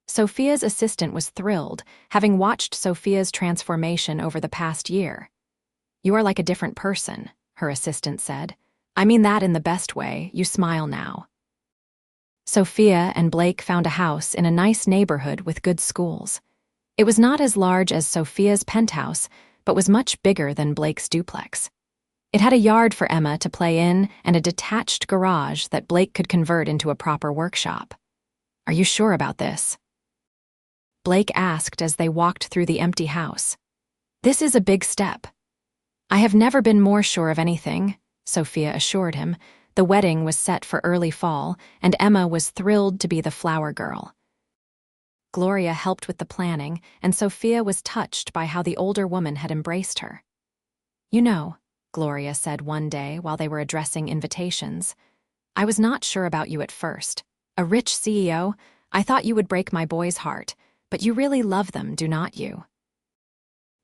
Sophia's assistant was thrilled, having watched Sophia's transformation over the past year. You are like a different person, her assistant said. I mean that in the best way, you smile now. Sophia and Blake found a house in a nice neighborhood with good schools. It was not as large as Sophia's penthouse, but was much bigger than Blake's duplex. It had a yard for Emma to play in and a detached garage that Blake could convert into a proper workshop. Are you sure about this? Blake asked as they walked through the empty house. This is a big step. I have never been more sure of anything, Sophia assured him. The wedding was set for early fall, and Emma was thrilled to be the flower girl. Gloria helped with the planning, and Sophia was touched by how the older woman had embraced her. You know, Gloria said one day while they were addressing invitations, I was not sure about you at first. A rich CEO, I thought you would break my boy's heart, but you really love them, do not you?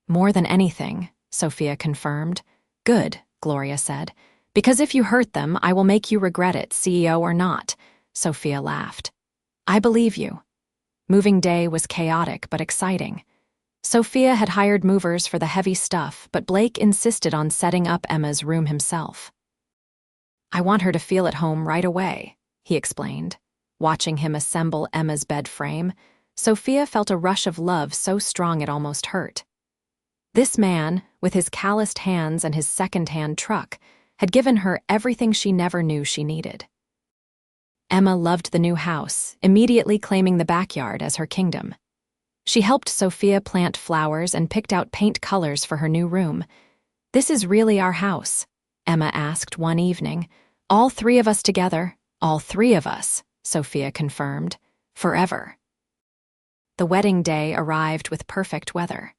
More than anything, Sophia confirmed. Good, Gloria said. Because if you hurt them, I will make you regret it, CEO or not, Sophia laughed. I believe you. Moving day was chaotic but exciting. Sophia had hired movers for the heavy stuff, but Blake insisted on setting up Emma's room himself. I want her to feel at home right away, he explained. Watching him assemble Emma's bed frame, Sophia felt a rush of love so strong it almost hurt. This man, with his calloused hands and his second-hand truck, had given her everything she never knew she needed. Emma loved the new house, immediately claiming the backyard as her kingdom. She helped Sophia plant flowers and picked out paint colors for her new room. This is really our house, Emma asked one evening. All three of us together, all three of us, Sophia confirmed. Forever. The wedding day arrived with perfect weather.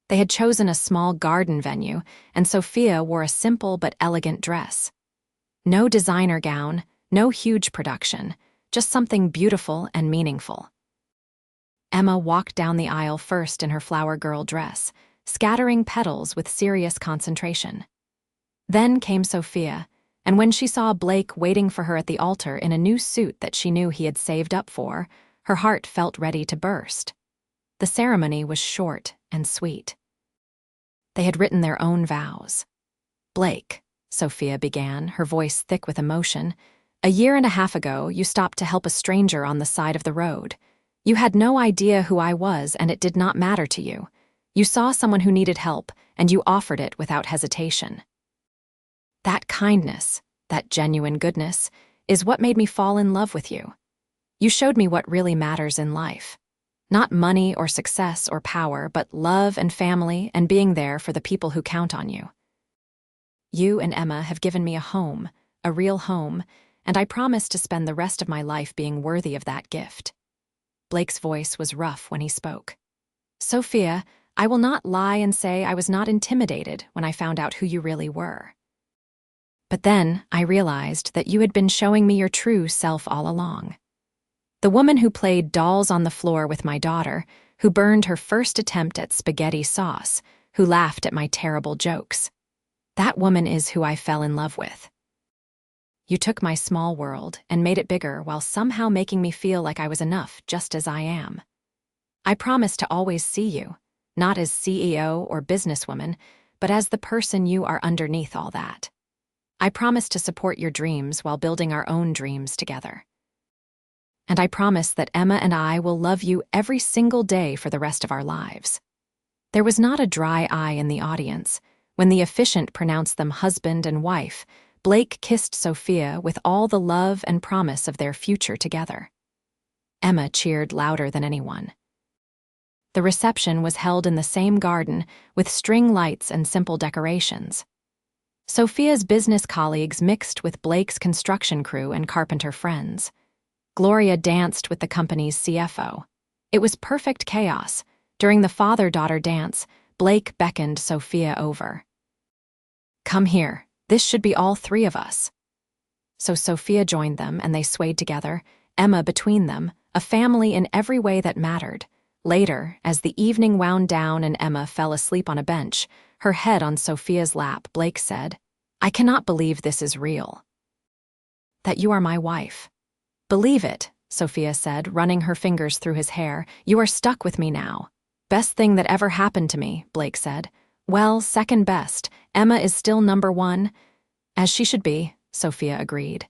They had chosen a small garden venue, and Sophia wore a simple but elegant dress. No designer gown, no huge production, just something beautiful and meaningful. Emma walked down the aisle first in her flower girl dress, scattering petals with serious concentration. Then came Sophia, and when she saw Blake waiting for her at the altar in a new suit that she knew he had saved up for, her heart felt ready to burst. The ceremony was short and sweet. They had written their own vows. "Blake," Sophia began, her voice thick with emotion, "a year and a half ago, you stopped to help a stranger on the side of the road. You had no idea who I was, and it did not matter to you. You saw someone who needed help, and you offered it without hesitation. That kindness, that genuine goodness, is what made me fall in love with you. You showed me what really matters in life. Not money or success or power, but love and family and being there for the people who count on you. You and Emma have given me a home, a real home, and I promise to spend the rest of my life being worthy of that gift." Blake's voice was rough when he spoke. "Sophia, I will not lie and say I was not intimidated when I found out who you really were. But then I realized that you had been showing me your true self all along. The woman who played dolls on the floor with my daughter, who burned her first attempt at spaghetti sauce, who laughed at my terrible jokes. That woman is who I fell in love with. You took my small world and made it bigger while somehow making me feel like I was enough just as I am. I promise to always see you, not as CEO or businesswoman, but as the person you are underneath all that. I promise to support your dreams while building our own dreams together. And I promise that Emma and I will love you every single day for the rest of our lives." There was not a dry eye in the audience. When the officiant pronounced them husband and wife, Blake kissed Sophia with all the love and promise of their future together. Emma cheered louder than anyone. The reception was held in the same garden with string lights and simple decorations. Sophia's business colleagues mixed with Blake's construction crew and carpenter friends. Gloria danced with the company's CFO. It was perfect chaos. During the father-daughter dance, Blake beckoned Sophia over. "Come here, this should be all three of us." So Sophia joined them and they swayed together, Emma between them, a family in every way that mattered. Later, as the evening wound down and Emma fell asleep on a bench, her head on Sophia's lap, Blake said, "I cannot believe this is real. That you are my wife." "Believe it," Sophia said, running her fingers through his hair. "You are stuck with me now." "Best thing that ever happened to me," Blake said. "Well, second best. Emma is still number one." "As she should be," Sophia agreed.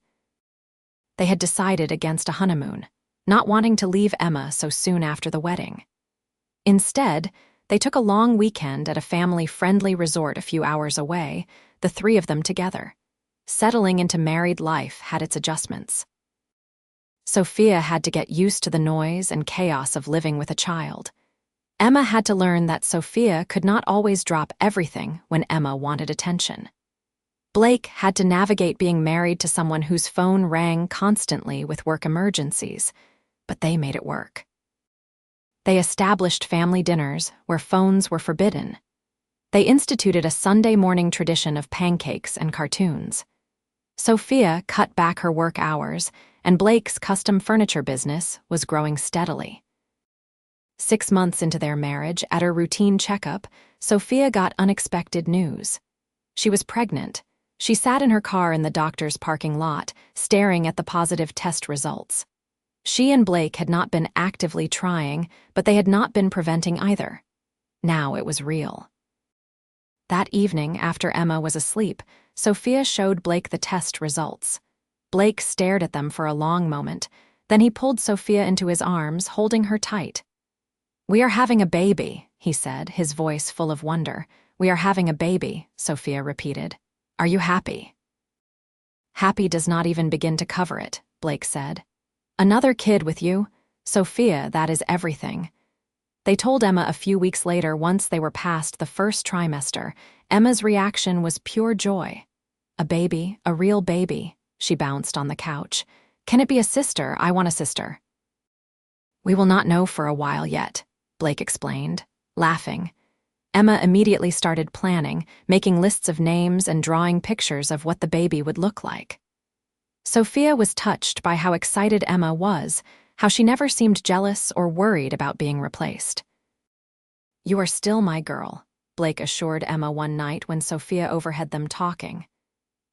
They had decided against a honeymoon, not wanting to leave Emma so soon after the wedding. Instead, they took a long weekend at a family-friendly resort a few hours away, the three of them together. Settling into married life had its adjustments. Sophia had to get used to the noise and chaos of living with a child. Emma had to learn that Sophia could not always drop everything when Emma wanted attention. Blake had to navigate being married to someone whose phone rang constantly with work emergencies, but they made it work. They established family dinners where phones were forbidden. They instituted a Sunday morning tradition of pancakes and cartoons. Sophia cut back her work hours, and Blake's custom furniture business was growing steadily. 6 months into their marriage, at her routine checkup, Sophia got unexpected news. She was pregnant. She sat in her car in the doctor's parking lot, staring at the positive test results. She and Blake had not been actively trying, but they had not been preventing either. Now it was real. That evening, after Emma was asleep, Sophia showed Blake the test results. Blake stared at them for a long moment. Then he pulled Sophia into his arms, holding her tight. "We are having a baby," he said, his voice full of wonder. "We are having a baby," Sophia repeated. "Are you happy?" "Happy does not even begin to cover it," Blake said. "Another kid with you? Sophia, that is everything." They told Emma a few weeks later, once they were past the first trimester. Emma's reaction was pure joy. "A baby, a real baby," she bounced on the couch. "Can it be a sister? I want a sister." "We will not know for a while yet," Blake explained, laughing. Emma immediately started planning, making lists of names and drawing pictures of what the baby would look like. Sophia was touched by how excited Emma was, how she never seemed jealous or worried about being replaced. "You are still my girl," Blake assured Emma one night when Sophia overheard them talking.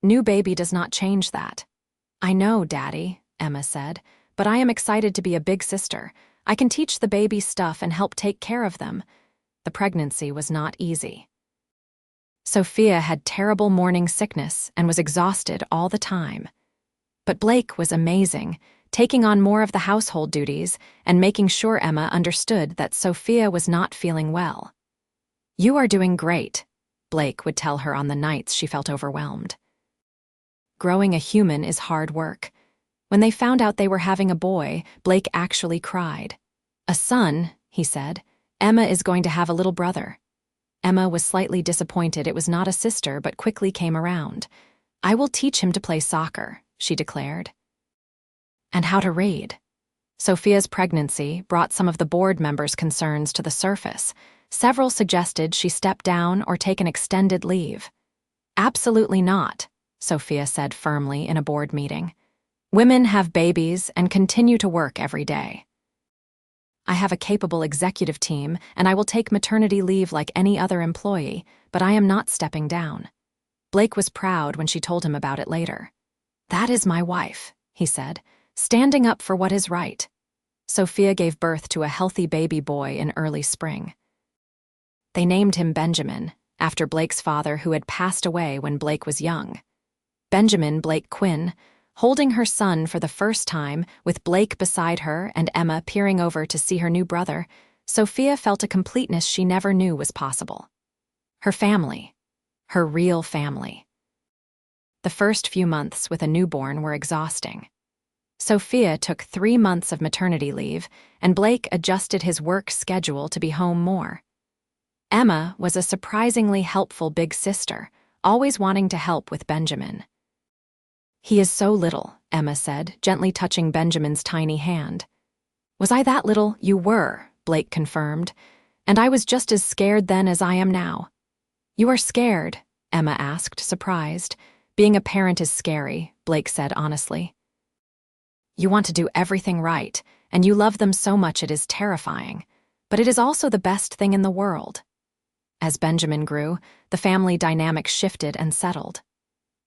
"New baby does not change that." "I know, Daddy," Emma said, "but I am excited to be a big sister. I can teach the baby stuff and help take care of them. The pregnancy was not easy. Sophia had terrible morning sickness and was exhausted all the time. But Blake was amazing, taking on more of the household duties and making sure Emma understood that Sophia was not feeling well. "You are doing great," Blake would tell her on the nights she felt overwhelmed. Growing a human is hard work. When they found out they were having a boy, Blake actually cried. "A son," he said. "Emma is going to have a little brother." Emma was slightly disappointed it was not a sister, but quickly came around. "I will teach him to play soccer," she declared. And how to read. Sophia's pregnancy brought some of the board members' concerns to the surface. Several suggested she step down or take an extended leave. "Absolutely not," Sophia said firmly in a board meeting. "Women have babies and continue to work every day. I have a capable executive team, and I will take maternity leave like any other employee, but I am not stepping down." Blake was proud when she told him about it later. "That is my wife," he said, "standing up for what is right." Sophia gave birth to a healthy baby boy in early spring. They named him Benjamin, after Blake's father who had passed away when Blake was young. Benjamin Blake Quinn, holding her son for the first time, with Blake beside her and Emma peering over to see her new brother, Sophia felt a completeness she never knew was possible. Her family. Her real family. The first few months with a newborn were exhausting. Sophia took 3 months of maternity leave, and Blake adjusted his work schedule to be home more. Emma was a surprisingly helpful big sister, always wanting to help with Benjamin. "He is so little," Emma said, gently touching Benjamin's tiny hand. "Was I that little?" "You were," Blake confirmed, "and I was just as scared then as I am now." "You are scared?" Emma asked, surprised. "Being a parent is scary," Blake said honestly. "You want to do everything right, and you love them so much it is terrifying, but it is also the best thing in the world." As Benjamin grew, the family dynamic shifted and settled.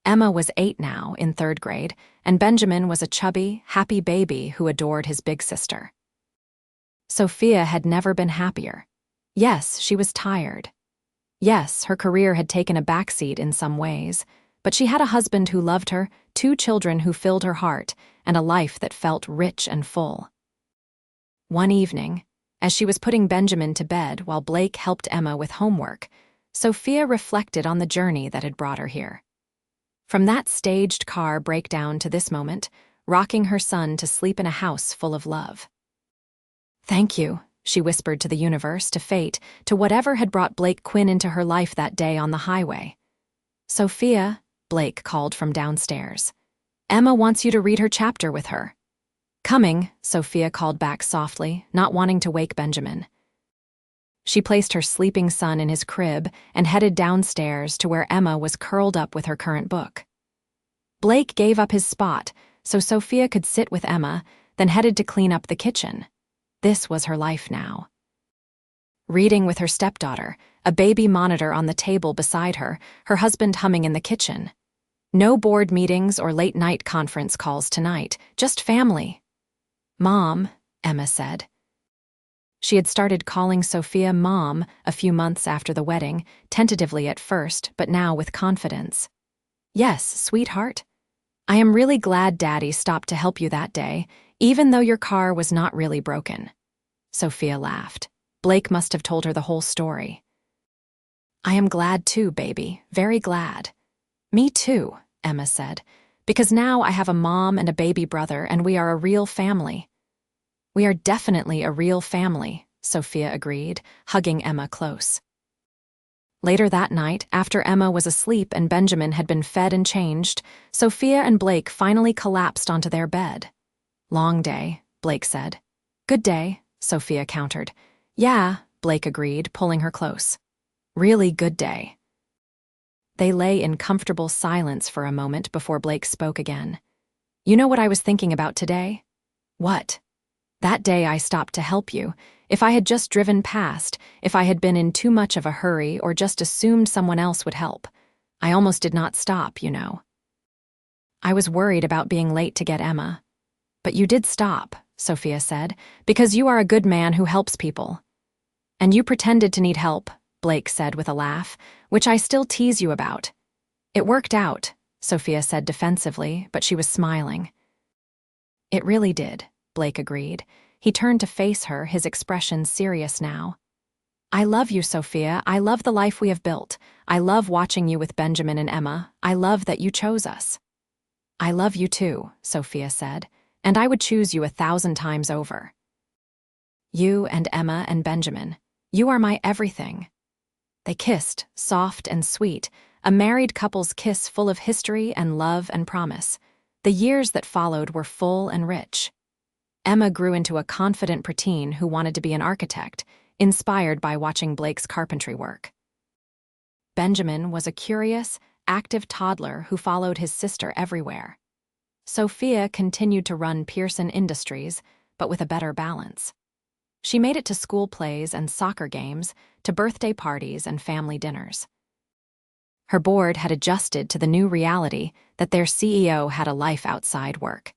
Emma was 8 now, in 3rd grade, and Benjamin was a chubby, happy baby who adored his big sister. Sophia had never been happier. Yes, she was tired. Yes, her career had taken a backseat in some ways, but she had a husband who loved her, 2 children who filled her heart, and a life that felt rich and full. One evening, as she was putting Benjamin to bed while Blake helped Emma with homework, Sophia reflected on the journey that had brought her here. From that staged car breakdown to this moment, rocking her son to sleep in a house full of love. "Thank you," she whispered to the universe, to fate, to whatever had brought Blake Quinn into her life that day on the highway. "Sophia," Blake called from downstairs. "Emma wants you to read her chapter with her." "Coming," Sophia called back softly, not wanting to wake Benjamin. She placed her sleeping son in his crib and headed downstairs to where Emma was curled up with her current book. Blake gave up his spot so Sophia could sit with Emma, then headed to clean up the kitchen. This was her life now. Reading with her stepdaughter, a baby monitor on the table beside her, her husband humming in the kitchen. No board meetings or late-night conference calls tonight, just family. "Mom," Emma said. She had started calling Sophia Mom a few months after the wedding, tentatively at first, but now with confidence. "Yes, sweetheart. I am really glad Daddy stopped to help you that day, even though your car was not really broken." Sophia laughed. Blake must have told her the whole story. "I am glad too, baby, very glad." "Me too," Emma said, "because now I have a mom and a baby brother and we are a real family." "We are definitely a real family," Sophia agreed, hugging Emma close. Later that night, after Emma was asleep and Benjamin had been fed and changed, Sophia and Blake finally collapsed onto their bed. "Long day," Blake said. "Good day," Sophia countered. "Yeah," Blake agreed, pulling her close. "Really good day." They lay in comfortable silence for a moment before Blake spoke again. "You know what I was thinking about today?" "What?" "That day I stopped to help you. If I had just driven past, if I had been in too much of a hurry or just assumed someone else would help. I almost did not stop, you know. I was worried about being late to get Emma. But you did stop," Sophia said, because you are a good man who helps people. And you pretended to need help, Blake said with a laugh, which I still tease you about. It worked out, Sophia said defensively, but she was smiling. It really did, Blake agreed. He turned to face her, his expression serious now. I love you, Sophia. I love the life we have built. I love watching you with Benjamin and Emma. I love that you chose us. I love you too, Sophia said, and I would choose you 1,000 times over. You and Emma and Benjamin, you are my everything. They kissed, soft and sweet, a married couple's kiss full of history and love and promise. The years that followed were full and rich. Emma grew into a confident preteen who wanted to be an architect, inspired by watching Blake's carpentry work. Benjamin was a curious, active toddler who followed his sister everywhere. Sophia continued to run Pearson Industries, but with a better balance. She made it to school plays and soccer games, to birthday parties and family dinners. Her board had adjusted to the new reality that their CEO had a life outside work,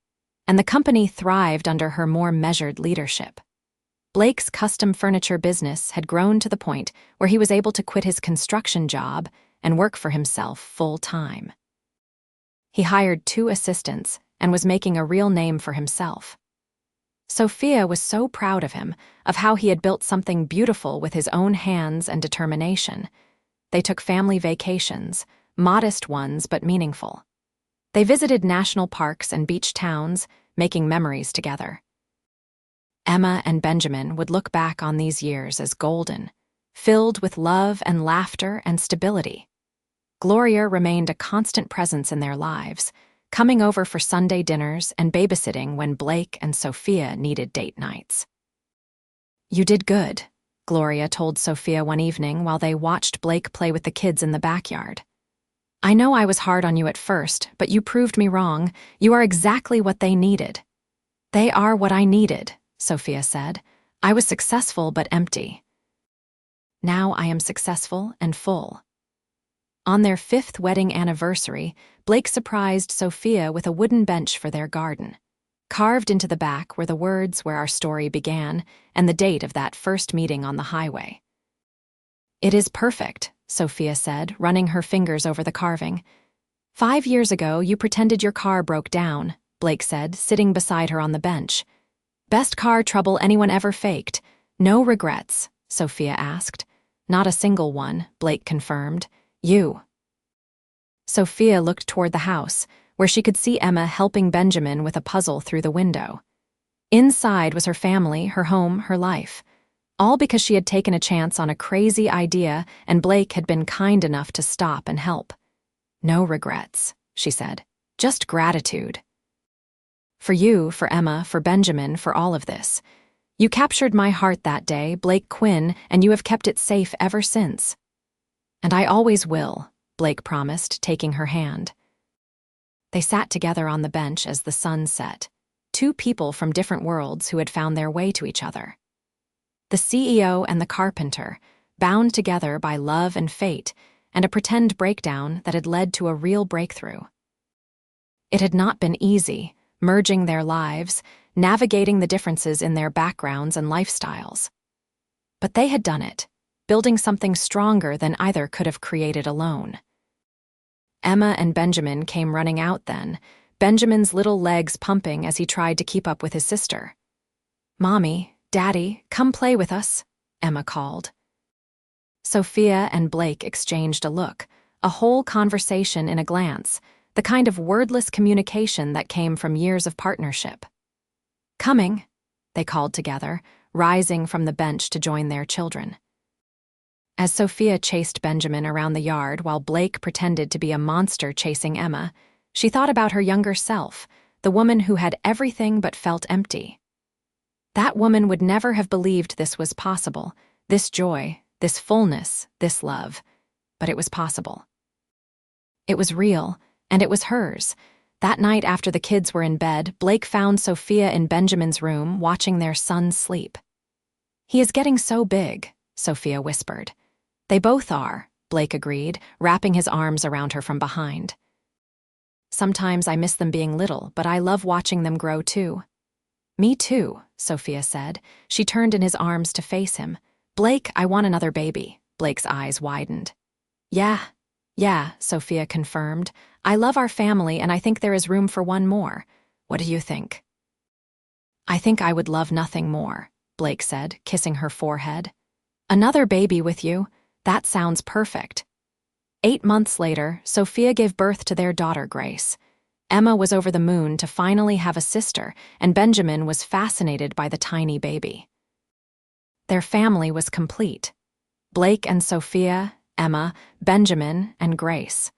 and the company thrived under her more measured leadership. Blake's custom furniture business had grown to the point where he was able to quit his construction job and work for himself full-time. He hired 2 assistants and was making a real name for himself. Sophia was so proud of him, of how he had built something beautiful with his own hands and determination. They took family vacations, modest ones but meaningful. They visited national parks and beach towns, making memories together. Emma and Benjamin would look back on these years as golden, filled with love and laughter and stability. Gloria remained a constant presence in their lives, coming over for Sunday dinners and babysitting when Blake and Sophia needed date nights. You did good, Gloria told Sophia one evening while they watched Blake play with the kids in the backyard. I know I was hard on you at first, but you proved me wrong. You are exactly what they needed. They are what I needed, Sophia said. I was successful but empty. Now I am successful and full. On their 5th wedding anniversary, Blake surprised Sophia with a wooden bench for their garden. Carved into the back were the words where our story began and the date of that first meeting on the highway. It is perfect, Sophia said, running her fingers over the carving. 5 years ago, you pretended your car broke down, Blake said, sitting beside her on the bench. Best car trouble anyone ever faked. No regrets, Sophia asked. Not a single one, Blake confirmed. You. Sophia looked toward the house, where she could see Emma helping Benjamin with a puzzle through the window. Inside was her family, her home, her life. All because she had taken a chance on a crazy idea and Blake had been kind enough to stop and help. No regrets, she said. Just gratitude. For you, for Emma, for Benjamin, for all of this. You captured my heart that day, Blake Quinn, and you have kept it safe ever since. And I always will, Blake promised, taking her hand. They sat together on the bench as the sun set, 2 people from different worlds who had found their way to each other. The CEO and the carpenter, bound together by love and fate, and a pretend breakdown that had led to a real breakthrough. It had not been easy, merging their lives, navigating the differences in their backgrounds and lifestyles. But they had done it, building something stronger than either could have created alone. Emma and Benjamin came running out then, Benjamin's little legs pumping as he tried to keep up with his sister. Mommy, Daddy, come play with us, Emma called. Sophia and Blake exchanged a look, a whole conversation in a glance, the kind of wordless communication that came from years of partnership. Coming, they called together, rising from the bench to join their children. As Sophia chased Benjamin around the yard while Blake pretended to be a monster chasing Emma, she thought about her younger self, the woman who had everything but felt empty. That woman would never have believed this was possible, this joy, this fullness, this love. But it was possible. It was real, and it was hers. That night after the kids were in bed, Blake found Sophia in Benjamin's room watching their son sleep. He is getting so big, Sophia whispered. They both are, Blake agreed, wrapping his arms around her from behind. Sometimes I miss them being little, but I love watching them grow too. Me too, Sophia said. She turned in his arms to face him. Blake, I want another baby. Blake's eyes widened. Yeah, Sophia confirmed. I love our family and I think there is room for one more. What do you think? I think I would love nothing more, Blake said, kissing her forehead. Another baby with you? That sounds perfect. 8 months later, Sophia gave birth to their daughter, Grace. Emma was over the moon to finally have a sister, and Benjamin was fascinated by the tiny baby. Their family was complete. Blake and Sophia, Emma, Benjamin, and Grace.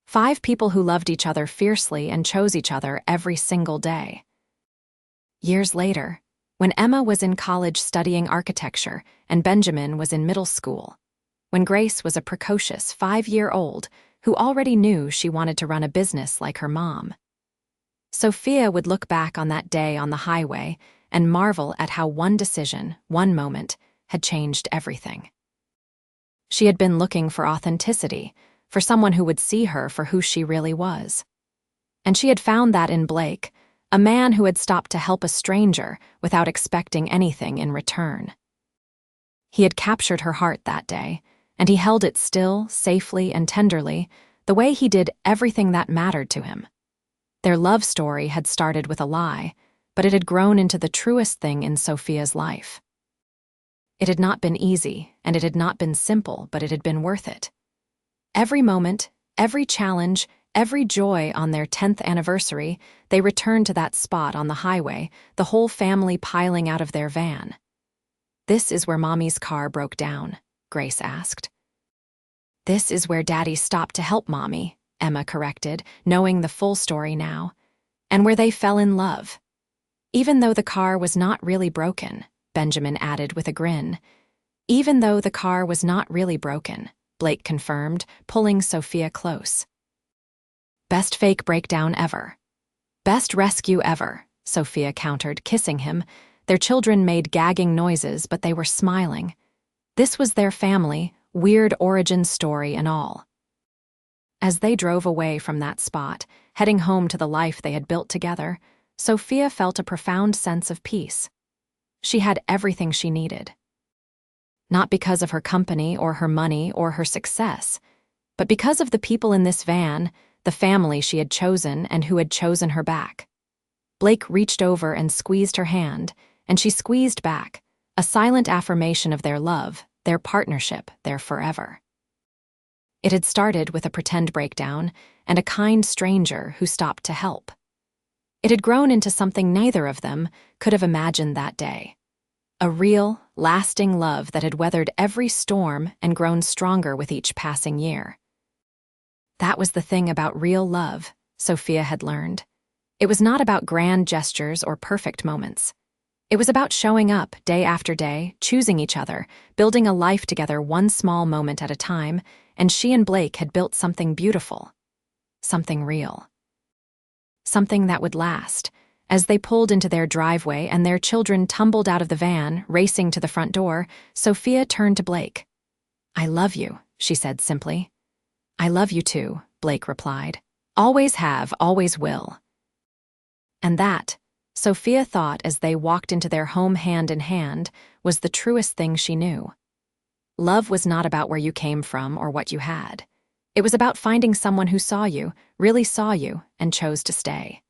5 people who loved each other fiercely and chose each other every single day. Years later, when Emma was in college studying architecture and Benjamin was in middle school, when Grace was a precocious 5-year-old who already knew she wanted to run a business like her mom, Sophia would look back on that day on the highway and marvel at how one decision, one moment, had changed everything. She had been looking for authenticity, for someone who would see her for who she really was. And she had found that in Blake, a man who had stopped to help a stranger without expecting anything in return. He had captured her heart that day, and he held it still, safely, and tenderly, the way he did everything that mattered to him. Their love story had started with a lie, but it had grown into the truest thing in Sophia's life. It had not been easy, and it had not been simple, but it had been worth it. Every moment, every challenge, every joy on their 10th anniversary, they returned to that spot on the highway, the whole family piling out of their van. This is where Mommy's car broke down, Grace asked. This is where Daddy stopped to help Mommy, Emma corrected, knowing the full story now, and where they fell in love. Even though the car was not really broken, Benjamin added with a grin. Even though the car was not really broken, Blake confirmed, pulling Sophia close. Best fake breakdown ever. Best rescue ever, Sophia countered, kissing him. Their children made gagging noises, but they were smiling. This was their family, weird origin story and all. As they drove away from that spot, heading home to the life they had built together, Sophia felt a profound sense of peace. She had everything she needed. Not because of her company or her money or her success, but because of the people in this van, the family she had chosen and who had chosen her back. Blake reached over and squeezed her hand, and she squeezed back, a silent affirmation of their love, their partnership, their forever. It had started with a pretend breakdown and a kind stranger who stopped to help. It had grown into something neither of them could have imagined that day. A real, lasting love that had weathered every storm and grown stronger with each passing year. That was the thing about real love, Sophia had learned. It was not about grand gestures or perfect moments. It was about showing up day after day, choosing each other, building a life together one small moment at a time, and she and Blake had built something beautiful. Something real. Something that would last. As they pulled into their driveway and their children tumbled out of the van, racing to the front door, Sophia turned to Blake. I love you, she said simply. I love you too, Blake replied. Always have, always will. And that, Sophia thought as they walked into their home hand in hand, was the truest thing she knew. Love was not about where you came from or what you had. It was about finding someone who saw you, really saw you, and chose to stay.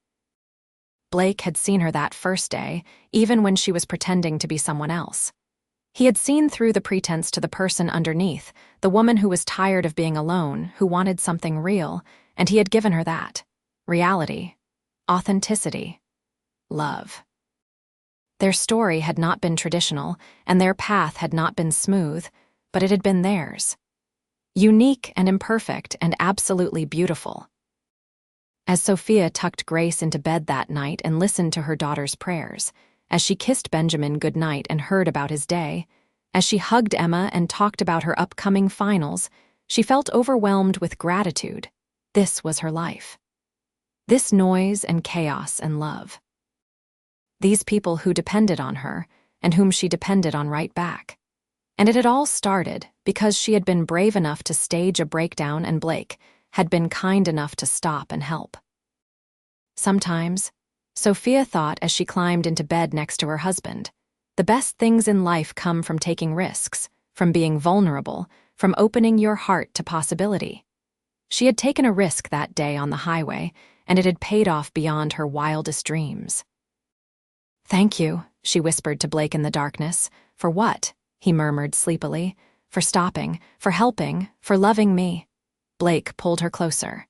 Blake had seen her that first day, even when she was pretending to be someone else. He had seen through the pretense to the person underneath, the woman who was tired of being alone, who wanted something real, and he had given her that. Reality. Authenticity. Love. Their story had not been traditional, and their path had not been smooth, but it had been theirs. Unique and imperfect and absolutely beautiful. As Sophia tucked Grace into bed that night and listened to her daughter's prayers, as she kissed Benjamin goodnight and heard about his day, as she hugged Emma and talked about her upcoming finals, she felt overwhelmed with gratitude. This was her life. This noise and chaos and love. These people who depended on her and whom she depended on right back. And it had all started because she had been brave enough to stage a breakdown and Blake had been kind enough to stop and help. Sometimes, Sophia thought as she climbed into bed next to her husband. The best things in life come from taking risks, from being vulnerable, from opening your heart to possibility. She had taken a risk that day on the highway, and it had paid off beyond her wildest dreams. "Thank you," she whispered to Blake in the darkness. "For what?" he murmured sleepily. "For stopping, for helping, for loving me." Blake pulled her closer.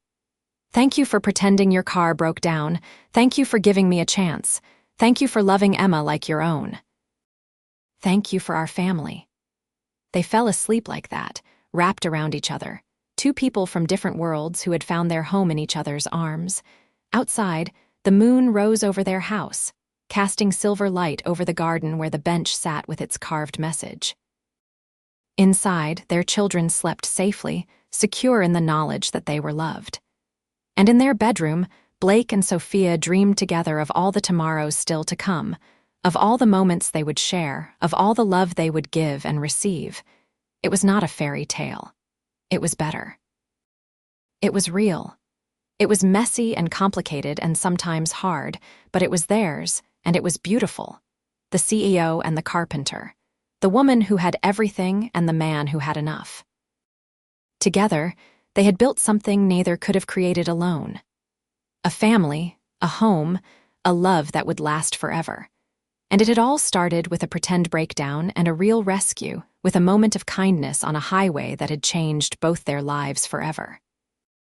"Thank you for pretending your car broke down. Thank you for giving me a chance. Thank you for loving Emma like your own. Thank you for our family." They fell asleep like that, wrapped around each other. Two people from different worlds who had found their home in each other's arms. Outside, the moon rose over their house, casting silver light over the garden where the bench sat with its carved message. Inside, their children slept safely, secure in the knowledge that they were loved. And in their bedroom, Blake and Sophia dreamed together of all the tomorrows still to come, of all the moments they would share, of all the love they would give and receive. It was not a fairy tale. It was better. It was real. It was messy and complicated and sometimes hard, but it was theirs, and it was beautiful. The CEO and the carpenter. The woman who had everything and the man who had enough. Together, they had built something neither could have created alone. A family, a home, a love that would last forever. And it had all started with a pretend breakdown and a real rescue, with a moment of kindness on a highway that had changed both their lives forever.